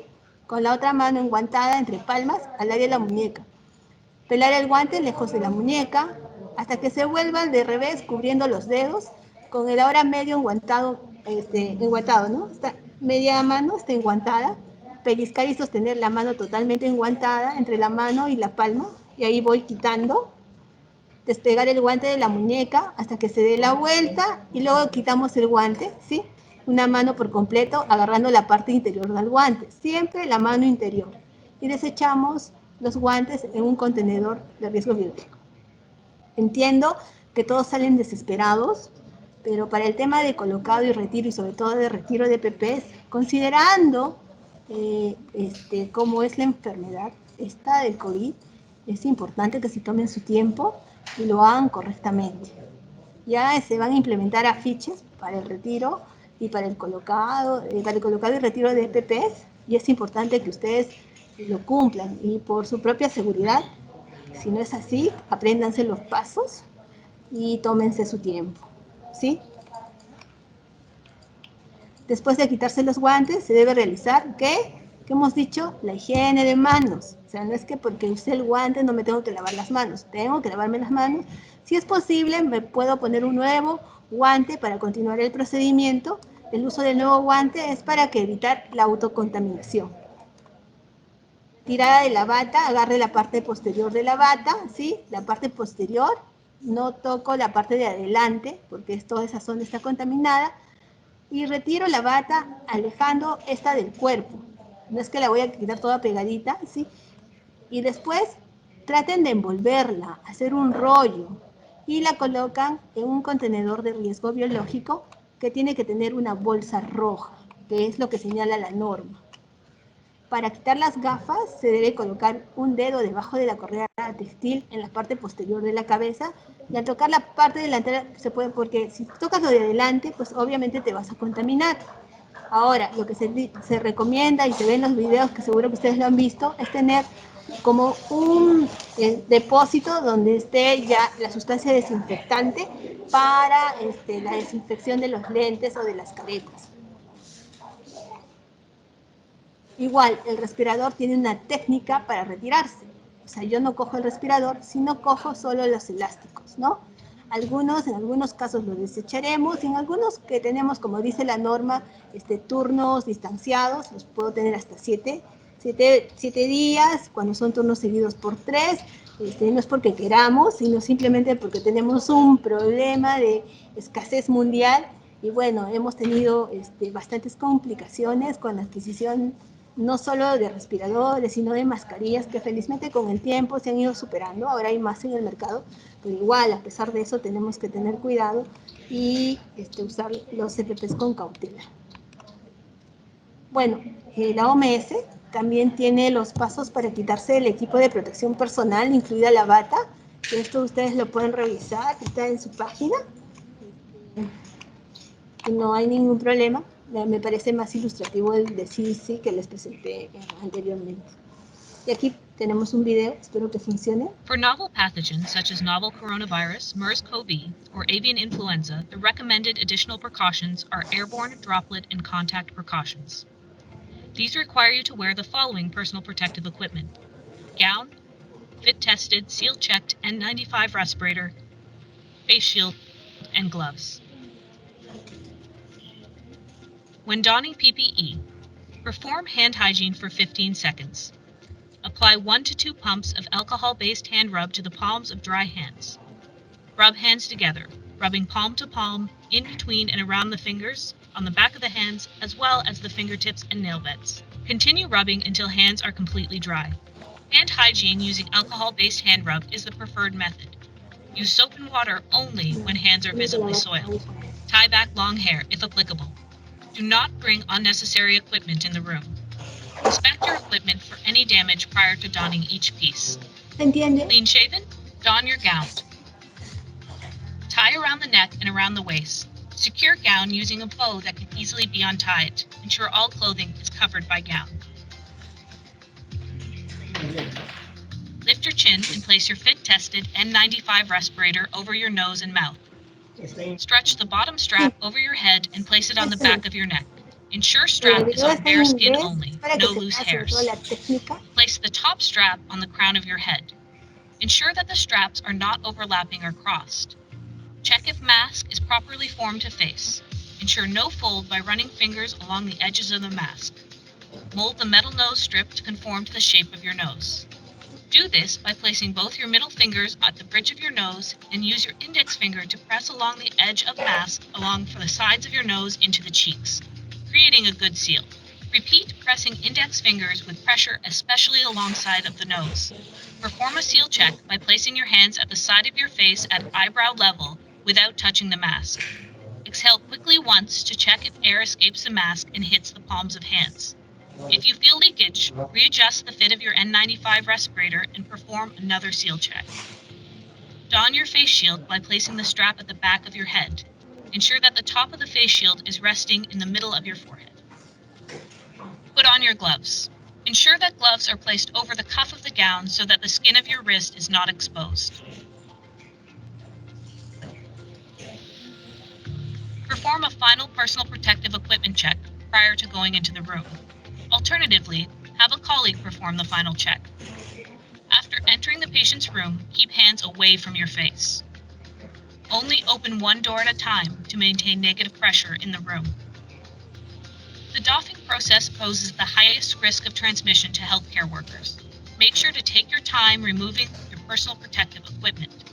Con la otra mano enguantada entre palmas al área de la muñeca. Pelar el guante lejos de la muñeca hasta que se vuelva de revés cubriendo los dedos con el ahora medio enguantado, ¿no? Esta media mano está enguantada. Pellizcar y sostener la mano totalmente enguantada entre la mano y la palma. Y ahí voy quitando. Despegar el guante de la muñeca hasta que se dé la vuelta y luego quitamos el guante, ¿sí? Una mano por completo agarrando la parte interior del guante, siempre la mano interior. Y desechamos los guantes en un contenedor de riesgo biológico. Entiendo que todos salen desesperados, pero para el tema de colocado y retiro, y sobre todo de retiro de PPs, considerando cómo es la enfermedad esta del COVID, es importante que se tomen su tiempo y lo hagan correctamente. Ya se van a implementar afiches para el retiro y para el colocado y retiro de PPs, y es importante que ustedes lo cumplan, y por su propia seguridad, si no es así, apréndanse los pasos y tómense su tiempo, ¿sí? Después de quitarse los guantes, se debe realizar, ¿qué? ¿Qué hemos dicho? La higiene de manos. O sea, no es que porque usé el guante no me tengo que lavar las manos. Tengo que lavarme las manos. Si es posible, me puedo poner un nuevo guante para continuar el procedimiento. El uso del nuevo guante es para evitar la autocontaminación. Tirada de la bata, agarre la parte posterior de la bata, ¿sí? La parte posterior, no toco la parte de adelante, porque toda esa zona está contaminada. Y retiro la bata alejando esta del cuerpo. No es que la voy a quitar toda pegadita, ¿sí? Y después traten de envolverla, hacer un rollo, y la colocan en un contenedor de riesgo biológico que tiene que tener una bolsa roja, que es lo que señala la norma. Para quitar las gafas se debe colocar un dedo debajo de la correa textil en la parte posterior de la cabeza, y al tocar la parte delantera se puede, porque si tocas lo de adelante, pues obviamente te vas a contaminar. Ahora, lo que se recomienda y se ve en los videos, que seguro que ustedes lo han visto, es tener como un depósito donde esté ya la sustancia desinfectante para la desinfección de los lentes o de las caretas. Igual, el respirador tiene una técnica para retirarse. O sea, yo no cojo el respirador, sino cojo solo los elásticos, ¿no? En algunos casos los desecharemos, y en algunos que tenemos, como dice la norma, turnos distanciados, los puedo tener hasta 7 días, cuando son turnos seguidos por 3, no es porque queramos, sino simplemente porque tenemos un problema de escasez mundial, y bueno, hemos tenido bastantes complicaciones con la adquisición no solo de respiradores, sino de mascarillas, que felizmente con el tiempo se han ido superando. Ahora hay más en el mercado, pero igual, a pesar de eso, tenemos que tener cuidado y usar los EPPs con cautela. Bueno, la OMS también tiene los pasos para quitarse el equipo de protección personal, incluida la bata. Esto ustedes lo pueden revisar, está en su página. No hay ningún problema. Me parece más ilustrativo el de CDC que les presenté anteriormente. Y aquí tenemos un video, espero que funcione. For novel pathogens such as novel coronavirus, MERS-CoV, or avian influenza, the recommended additional precautions are airborne, droplet, and contact precautions. These require you to wear the following personal protective equipment: gown, fit-tested, seal-checked N95 respirator, face shield, and gloves. When donning PPE, perform hand hygiene for 15 seconds. Apply 1 to 2 pumps of alcohol-based hand rub to the palms of dry hands. Rub hands together, rubbing palm to palm, in between and around the fingers, on the back of the hands, as well as the fingertips and nail beds. Continue rubbing until hands are completely dry. Hand hygiene using alcohol-based hand rub is the preferred method. Use soap and water only when hands are visibly soiled. Tie back long hair if applicable. Do not bring unnecessary equipment in the room. Inspect your equipment for any damage prior to donning each piece. Clean shaven? Don your gown. Tie around the neck and around the waist. Secure gown using a bow that can easily be untied. Ensure all clothing is covered by gown. Lift your chin and place your fit-tested N95 respirator over your nose and mouth. Stretch the bottom strap over your head and place it on the back of your neck. Ensure strap is on bare skin only, no loose hairs. Place the top strap on the crown of your head. Ensure that the straps are not overlapping or crossed. Check if mask is properly formed to face. Ensure no fold by running fingers along the edges of the mask. Mold the metal nose strip to conform to the shape of your nose. Do this by placing both your middle fingers at the bridge of your nose and use your index finger to press along the edge of mask along for the sides of your nose into the cheeks, creating a good seal. Repeat pressing index fingers with pressure especially alongside of the nose. Perform a seal check by placing your hands at the side of your face at eyebrow level without touching the mask. Exhale quickly once to check if air escapes the mask and hits the palms of hands. If you feel leakage, readjust the fit of your N95 respirator and perform another seal check. Don your face shield by placing the strap at the back of your head. Ensure that the top of the face shield is resting in the middle of your forehead. Put on your gloves. Ensure that gloves are placed over the cuff of the gown so that the skin of your wrist is not exposed. Perform a final personal protective equipment check prior to going into the room. Alternatively, have a colleague perform the final check. After entering the patient's room, keep hands away from your face. Only open one door at a time to maintain negative pressure in the room. The doffing process poses the highest risk of transmission to healthcare workers. Make sure to take your time removing your personal protective equipment.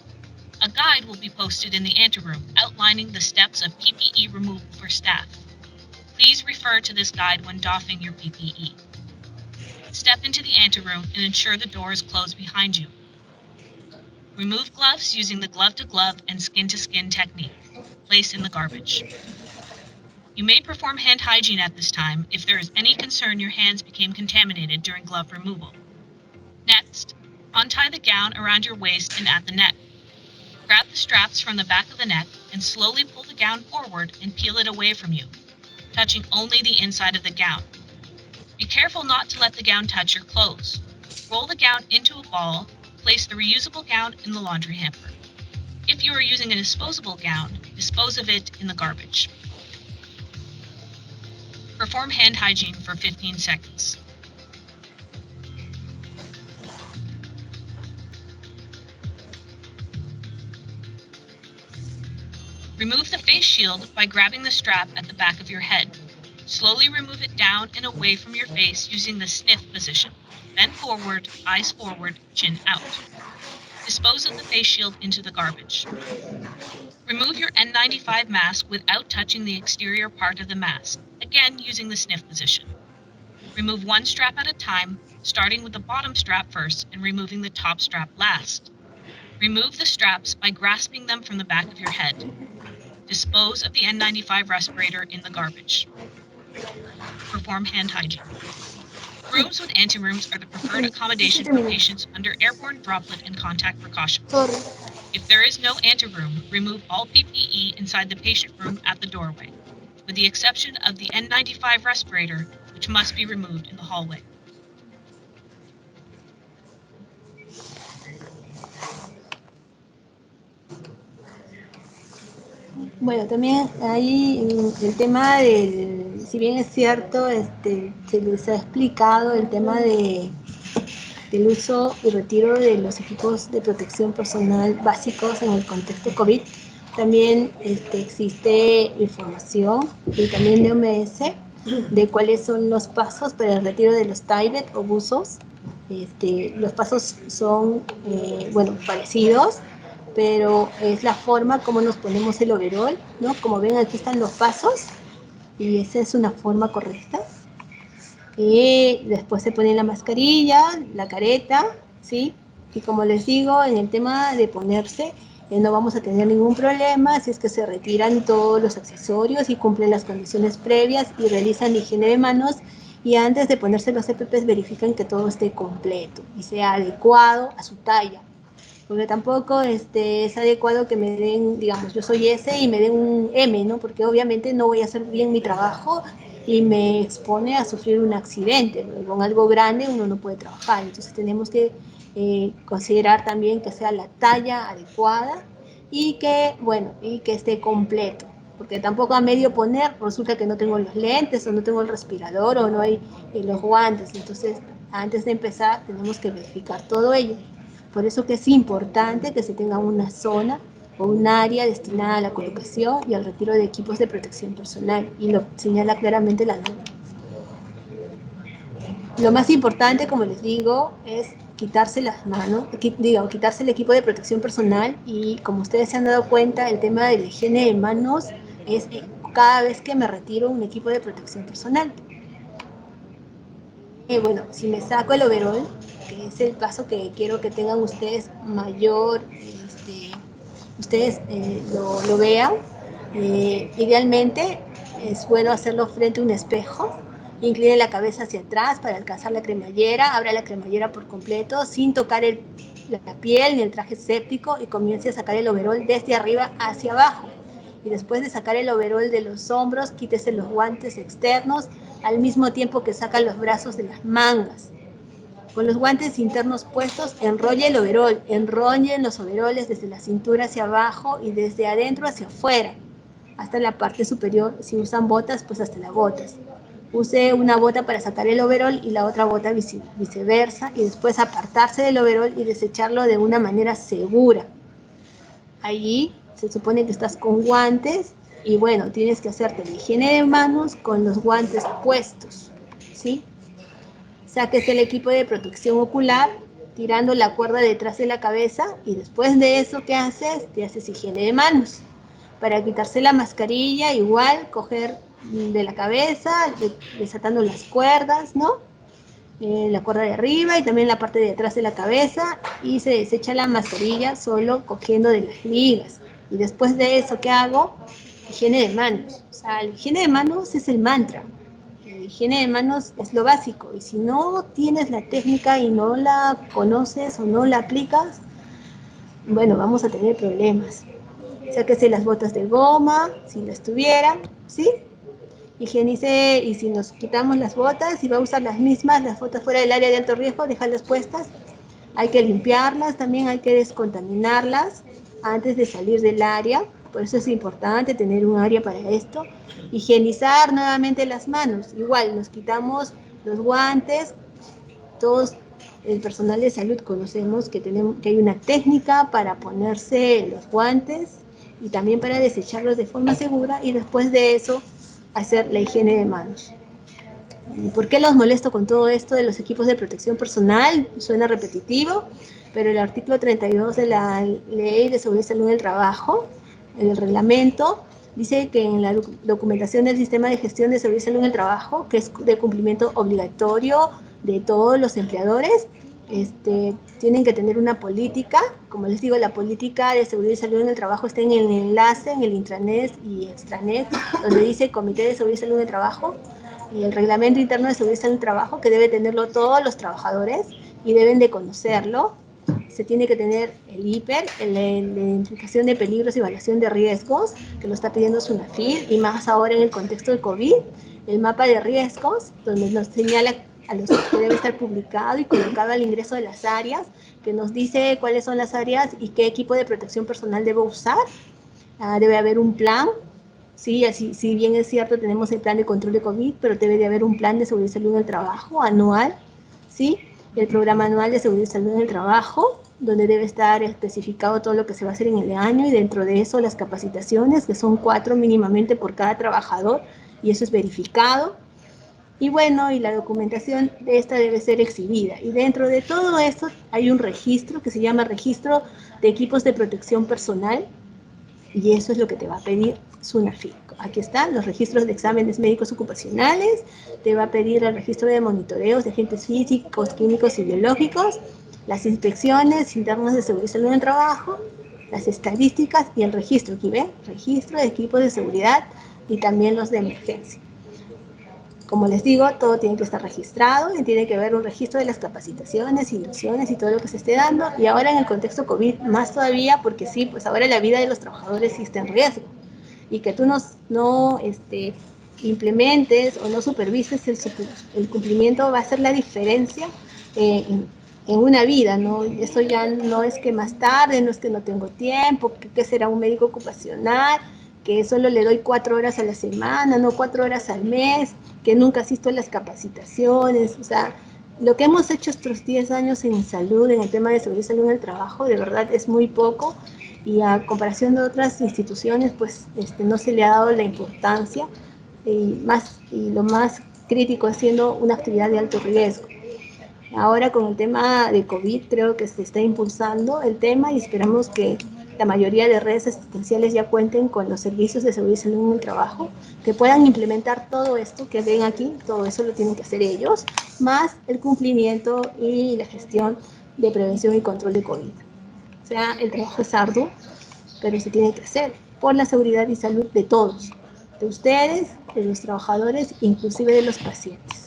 A guide will be posted in the anteroom outlining the steps of PPE removal for staff. Please refer to this guide when doffing your PPE. Step into the anteroom and ensure the door is closed behind you. Remove gloves using the glove-to-glove and skin-to-skin technique. Place in the garbage. You may perform hand hygiene at this time if there is any concern your hands became contaminated during glove removal. Next, untie the gown around your waist and at the neck. Grab the straps from the back of the neck and slowly pull the gown forward and peel it away from you, touching only the inside of the gown. Be careful not to let the gown touch your clothes. Roll the gown into a ball, place the reusable gown in the laundry hamper. If you are using a disposable gown, dispose of it in the garbage. Perform hand hygiene for 15 seconds. Remove the face shield by grabbing the strap at the back of your head. Slowly remove it down and away from your face using the sniff position. Bend forward, eyes forward, chin out. Dispose of the face shield into the garbage. Remove your N95 mask without touching the exterior part of the mask, again using the sniff position. Remove one strap at a time, starting with the bottom strap first and removing the top strap last. Remove the straps by grasping them from the back of your head. Dispose of the N95 respirator in the garbage. Perform hand hygiene. Rooms with anterooms are the preferred accommodation for patients under airborne droplet and contact precautions. If there is no anteroom, remove all PPE inside the patient room at the doorway, with the exception of the N95 respirator, which must be removed in the hallway. Bueno, también ahí el tema del, si bien es cierto, se les ha explicado el tema del uso y retiro de los equipos de protección personal básicos en el contexto COVID. También existe información y también de OMS de cuáles son los pasos para el retiro de los TAIBET o buzos. Los pasos son, parecidos, pero es la forma como nos ponemos el overol, ¿no? Como ven, aquí están los pasos y esa es una forma correcta. Y después se pone la mascarilla, la careta, ¿sí? Y como les digo, en el tema de ponerse, no vamos a tener ningún problema si es que se retiran todos los accesorios y cumplen las condiciones previas y realizan higiene de manos, y antes de ponerse los EPPs verifican que todo esté completo y sea adecuado a su talla. Porque tampoco es adecuado que me den, digamos, yo soy S y me den un M, ¿no? Porque obviamente no voy a hacer bien mi trabajo y me expone a sufrir un accidente, ¿no? Con algo grande uno no puede trabajar, entonces tenemos que considerar también que sea la talla adecuada y que esté completo, porque tampoco a medio poner resulta que no tengo los lentes o no tengo el respirador o no hay los guantes. Entonces, antes de empezar tenemos que verificar todo ello. Por eso que es importante que se tenga una zona o un área destinada a la colocación y al retiro de equipos de protección personal, y lo señala claramente la norma. Lo más importante, como les digo, es quitarse las manos, quitarse el equipo de protección personal, y como ustedes se han dado cuenta, el tema de la higiene de manos es cada vez que me retiro un equipo de protección personal. Bueno, si me saco el overol, que es el paso que quiero que tengan ustedes mayor, ustedes lo vean, idealmente es bueno hacerlo frente a un espejo. Incline la cabeza hacia atrás para alcanzar la cremallera, abra la cremallera por completo sin tocar la piel ni el traje séptico, y comience a sacar el overol desde arriba hacia abajo. Y después de sacar el overol de los hombros, quítese los guantes externos al mismo tiempo que saca los brazos de las mangas. Con los guantes internos puestos, enrolle el overol, enrollen los overoles desde la cintura hacia abajo y desde adentro hacia afuera, hasta la parte superior. Si usan botas, pues hasta las botas. Use una bota para sacar el overol y la otra bota viceversa, y después apartarse del overol y desecharlo de una manera segura. Allí se supone que estás con guantes y bueno, tienes que hacerte la higiene de manos con los guantes puestos, ¿sí? Sáquese el equipo de protección ocular tirando la cuerda detrás de la cabeza, y después de eso, ¿qué haces? Te haces higiene de manos. Para quitarse la mascarilla, igual, coger de la cabeza, desatando las cuerdas, ¿no? La cuerda de arriba y también la parte de atrás de la cabeza, y se desecha la mascarilla solo cogiendo de las ligas. Y después de eso, ¿qué hago? Higiene de manos. O sea, la higiene de manos es el mantra. La higiene de manos es lo básico, y si no tienes la técnica y no la conoces o no la aplicas, bueno, vamos a tener problemas. Sáquese las botas de goma, si las tuvieran, ¿sí? Higienice, y si nos quitamos las botas y va a usar las mismas, las botas fuera del área de alto riesgo, dejarlas puestas. Hay que limpiarlas, también hay que descontaminarlas antes de salir del área. Por eso es importante tener un área para esto. Higienizar nuevamente las manos. Igual, nos quitamos los guantes. Todos el personal de salud conocemos que hay una técnica para ponerse los guantes y también para desecharlos de forma segura, y después de eso hacer la higiene de manos. ¿Por qué los molesto con todo esto de los equipos de protección personal? Suena repetitivo, pero el artículo 32 de la Ley de Seguridad y Salud en el Trabajo, en el reglamento, dice que en la documentación del Sistema de Gestión de Seguridad y Salud en el Trabajo, que es de cumplimiento obligatorio de todos los empleadores, tienen que tener una política. Como les digo, la política de seguridad y salud en el trabajo está en el enlace, en el intranet y extranet, donde dice Comité de Seguridad y Salud en el Trabajo, y el Reglamento Interno de Seguridad y Salud en el Trabajo, que debe tenerlo todos los trabajadores y deben de conocerlo. Se tiene que tener el IPER, la identificación de peligros y evaluación de riesgos, que lo está pidiendo SUNAFIL, y más ahora en el contexto de COVID, el mapa de riesgos, donde nos señala a los que debe estar publicado y colocado al ingreso de las áreas, que nos dice cuáles son las áreas y qué equipo de protección personal debe usar. Debe haber un plan, sí, así, si bien es cierto, tenemos el plan de control de COVID, pero debe de haber un plan de seguridad y salud en el trabajo anual, ¿sí? El programa anual de seguridad y salud en el trabajo, donde debe estar especificado todo lo que se va a hacer en el año, y dentro de eso las capacitaciones, que son 4 mínimamente por cada trabajador, y eso es verificado. Y bueno, y la documentación de esta debe ser exhibida. Y dentro de todo esto hay un registro que se llama Registro de Equipos de Protección Personal, y eso es lo que te va a pedir SUNAFIL. Aquí están los registros de exámenes médicos ocupacionales, te va a pedir el registro de monitoreos de agentes físicos, químicos y biológicos, las inspecciones internas de seguridad y salud en el trabajo, las estadísticas y el registro. Aquí ven, registro de equipos de seguridad y también los de emergencia. Como les digo, todo tiene que estar registrado y tiene que haber un registro de las capacitaciones, inducciones y todo lo que se esté dando. Y ahora en el contexto COVID más todavía, porque sí, pues ahora la vida de los trabajadores sí está en riesgo. Y que tú no implementes o no supervises el cumplimiento va a hacer la diferencia en una vida, ¿no? Eso ya no es que más tarde, no es que no tengo tiempo, que será un médico ocupacional, que solo le doy 4 horas a la semana, no 4 horas al mes, que nunca asisto a las capacitaciones. O sea, lo que hemos hecho estos 10 años en salud, en el tema de seguridad y salud en el trabajo, de verdad es muy poco, y a comparación de otras instituciones, pues no se le ha dado la importancia, y lo más crítico es siendo una actividad de alto riesgo. Ahora con el tema de COVID creo que se está impulsando el tema y esperamos que la mayoría de redes asistenciales ya cuenten con los servicios de seguridad y salud en el trabajo, que puedan implementar todo esto que ven aquí, todo eso lo tienen que hacer ellos, más el cumplimiento y la gestión de prevención y control de COVID. O sea, el trabajo es arduo, pero se tiene que hacer por la seguridad y salud de todos, de ustedes, de los trabajadores, inclusive de los pacientes.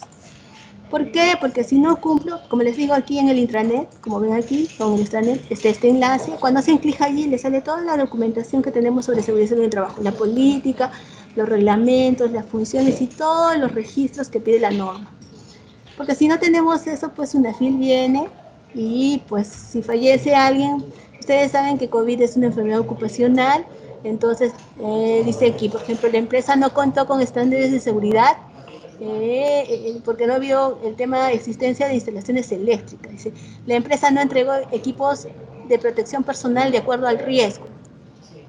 ¿Por qué? Porque si no cumplo, como les digo aquí en el intranet, como ven aquí, con el intranet, este enlace, cuando hacen clic allí les sale toda la documentación que tenemos sobre seguridad en el trabajo, la política, los reglamentos, las funciones y todos los registros que pide la norma. Porque si no tenemos eso, pues UNAFIL viene y pues si fallece alguien, ustedes saben que COVID es una enfermedad ocupacional, entonces dice aquí, por ejemplo, la empresa no contó con estándares de seguridad, porque no vio el tema de existencia de instalaciones eléctricas. Dice, la empresa no entregó equipos de protección personal de acuerdo al riesgo.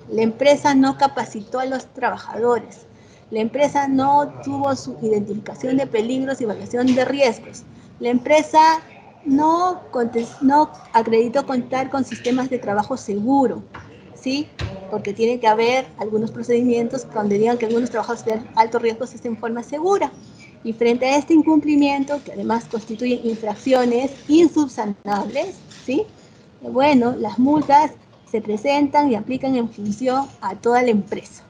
La empresa no capacitó a los trabajadores. La empresa no tuvo su identificación de peligros y evaluación de riesgos. La empresa no acreditó contar con sistemas de trabajo seguro, ¿sí? Porque tiene que haber algunos procedimientos donde digan que algunos trabajos de alto riesgo se hacen en forma segura. Y frente a este incumplimiento, que además constituyen infracciones insubsanables, ¿sí? Bueno, las multas se presentan y aplican en función a toda la empresa.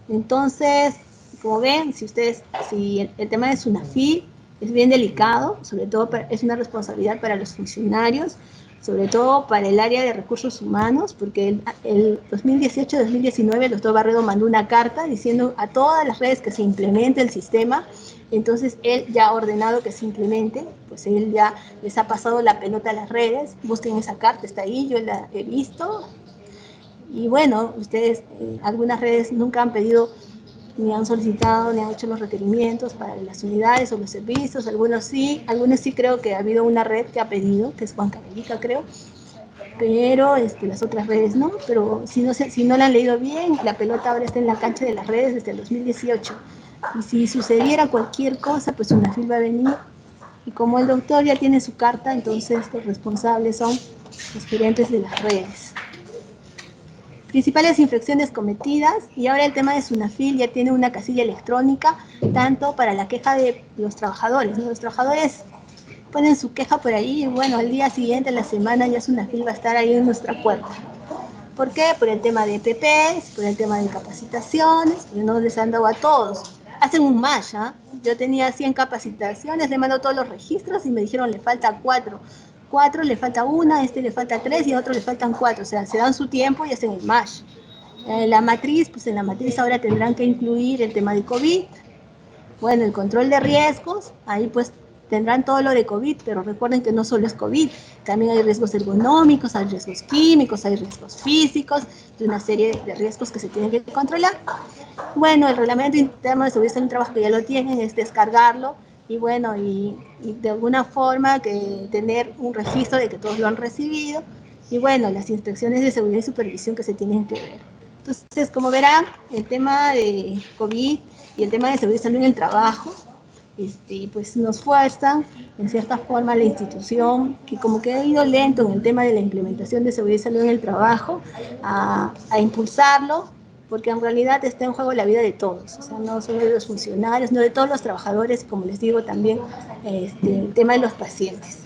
Entonces, como ven, si el tema de SUNAFIL es bien delicado, sobre todo es una responsabilidad para los funcionarios, sobre todo para el área de recursos humanos, porque el 2018-2019 el doctor Barredo mandó una carta diciendo a todas las redes que se implemente el sistema. Entonces él ya ha ordenado que se implemente, pues él ya les ha pasado la pelota a las redes, busquen esa carta, está ahí, yo la he visto. Y bueno, ustedes, algunas redes nunca han pedido, ni han solicitado, ni han hecho los requerimientos para las unidades o los servicios, algunos sí creo que ha habido una red que ha pedido, que es Huancavelica creo, pero las otras redes no, pero si no la han leído bien, la pelota ahora está en la cancha de las redes desde el 2018. Y si sucediera cualquier cosa, pues UNAFIL va a venir. Y como el doctor ya tiene su carta, entonces los responsables son los gerentes de las redes. Principales infracciones cometidas, y ahora el tema de SUNAFIL ya tiene una casilla electrónica, tanto para la queja de los trabajadores. Los trabajadores ponen su queja por ahí y bueno, al día siguiente, a la semana, ya SUNAFIL va a estar ahí en nuestra puerta. ¿Por qué? Por el tema de PPs, por el tema de capacitaciones, que no les han dado a todos. Hacen un match, ¿eh? Yo tenía 100 capacitaciones, le mando todos los registros y me dijeron le falta 4. 4, le falta 1, a este le falta 3 y a otro le faltan 4. O sea, se dan su tiempo y hacen el match. La matriz, pues en la matriz ahora tendrán que incluir el tema de COVID. Bueno, el control de riesgos, ahí pues tendrán todo lo de COVID, pero recuerden que no solo es COVID, también hay riesgos ergonómicos, hay riesgos químicos, hay riesgos físicos, y una serie de riesgos que se tienen que controlar. Bueno, el reglamento interno de seguridad en el trabajo que ya lo tienen es descargarlo y bueno, y de alguna forma que tener un registro de que todos lo han recibido y bueno, las inspecciones de seguridad y supervisión que se tienen que ver. Entonces, como verán, el tema de COVID y el tema de seguridad y salud en el trabajo, pues nos fuerzan en cierta forma la institución que como que ha ido lento en el tema de la implementación de seguridad y salud en el trabajo a impulsarlo, porque en realidad está en juego la vida de todos, o sea, no solo de los funcionarios, no de todos los trabajadores, como les digo también, el tema de los pacientes.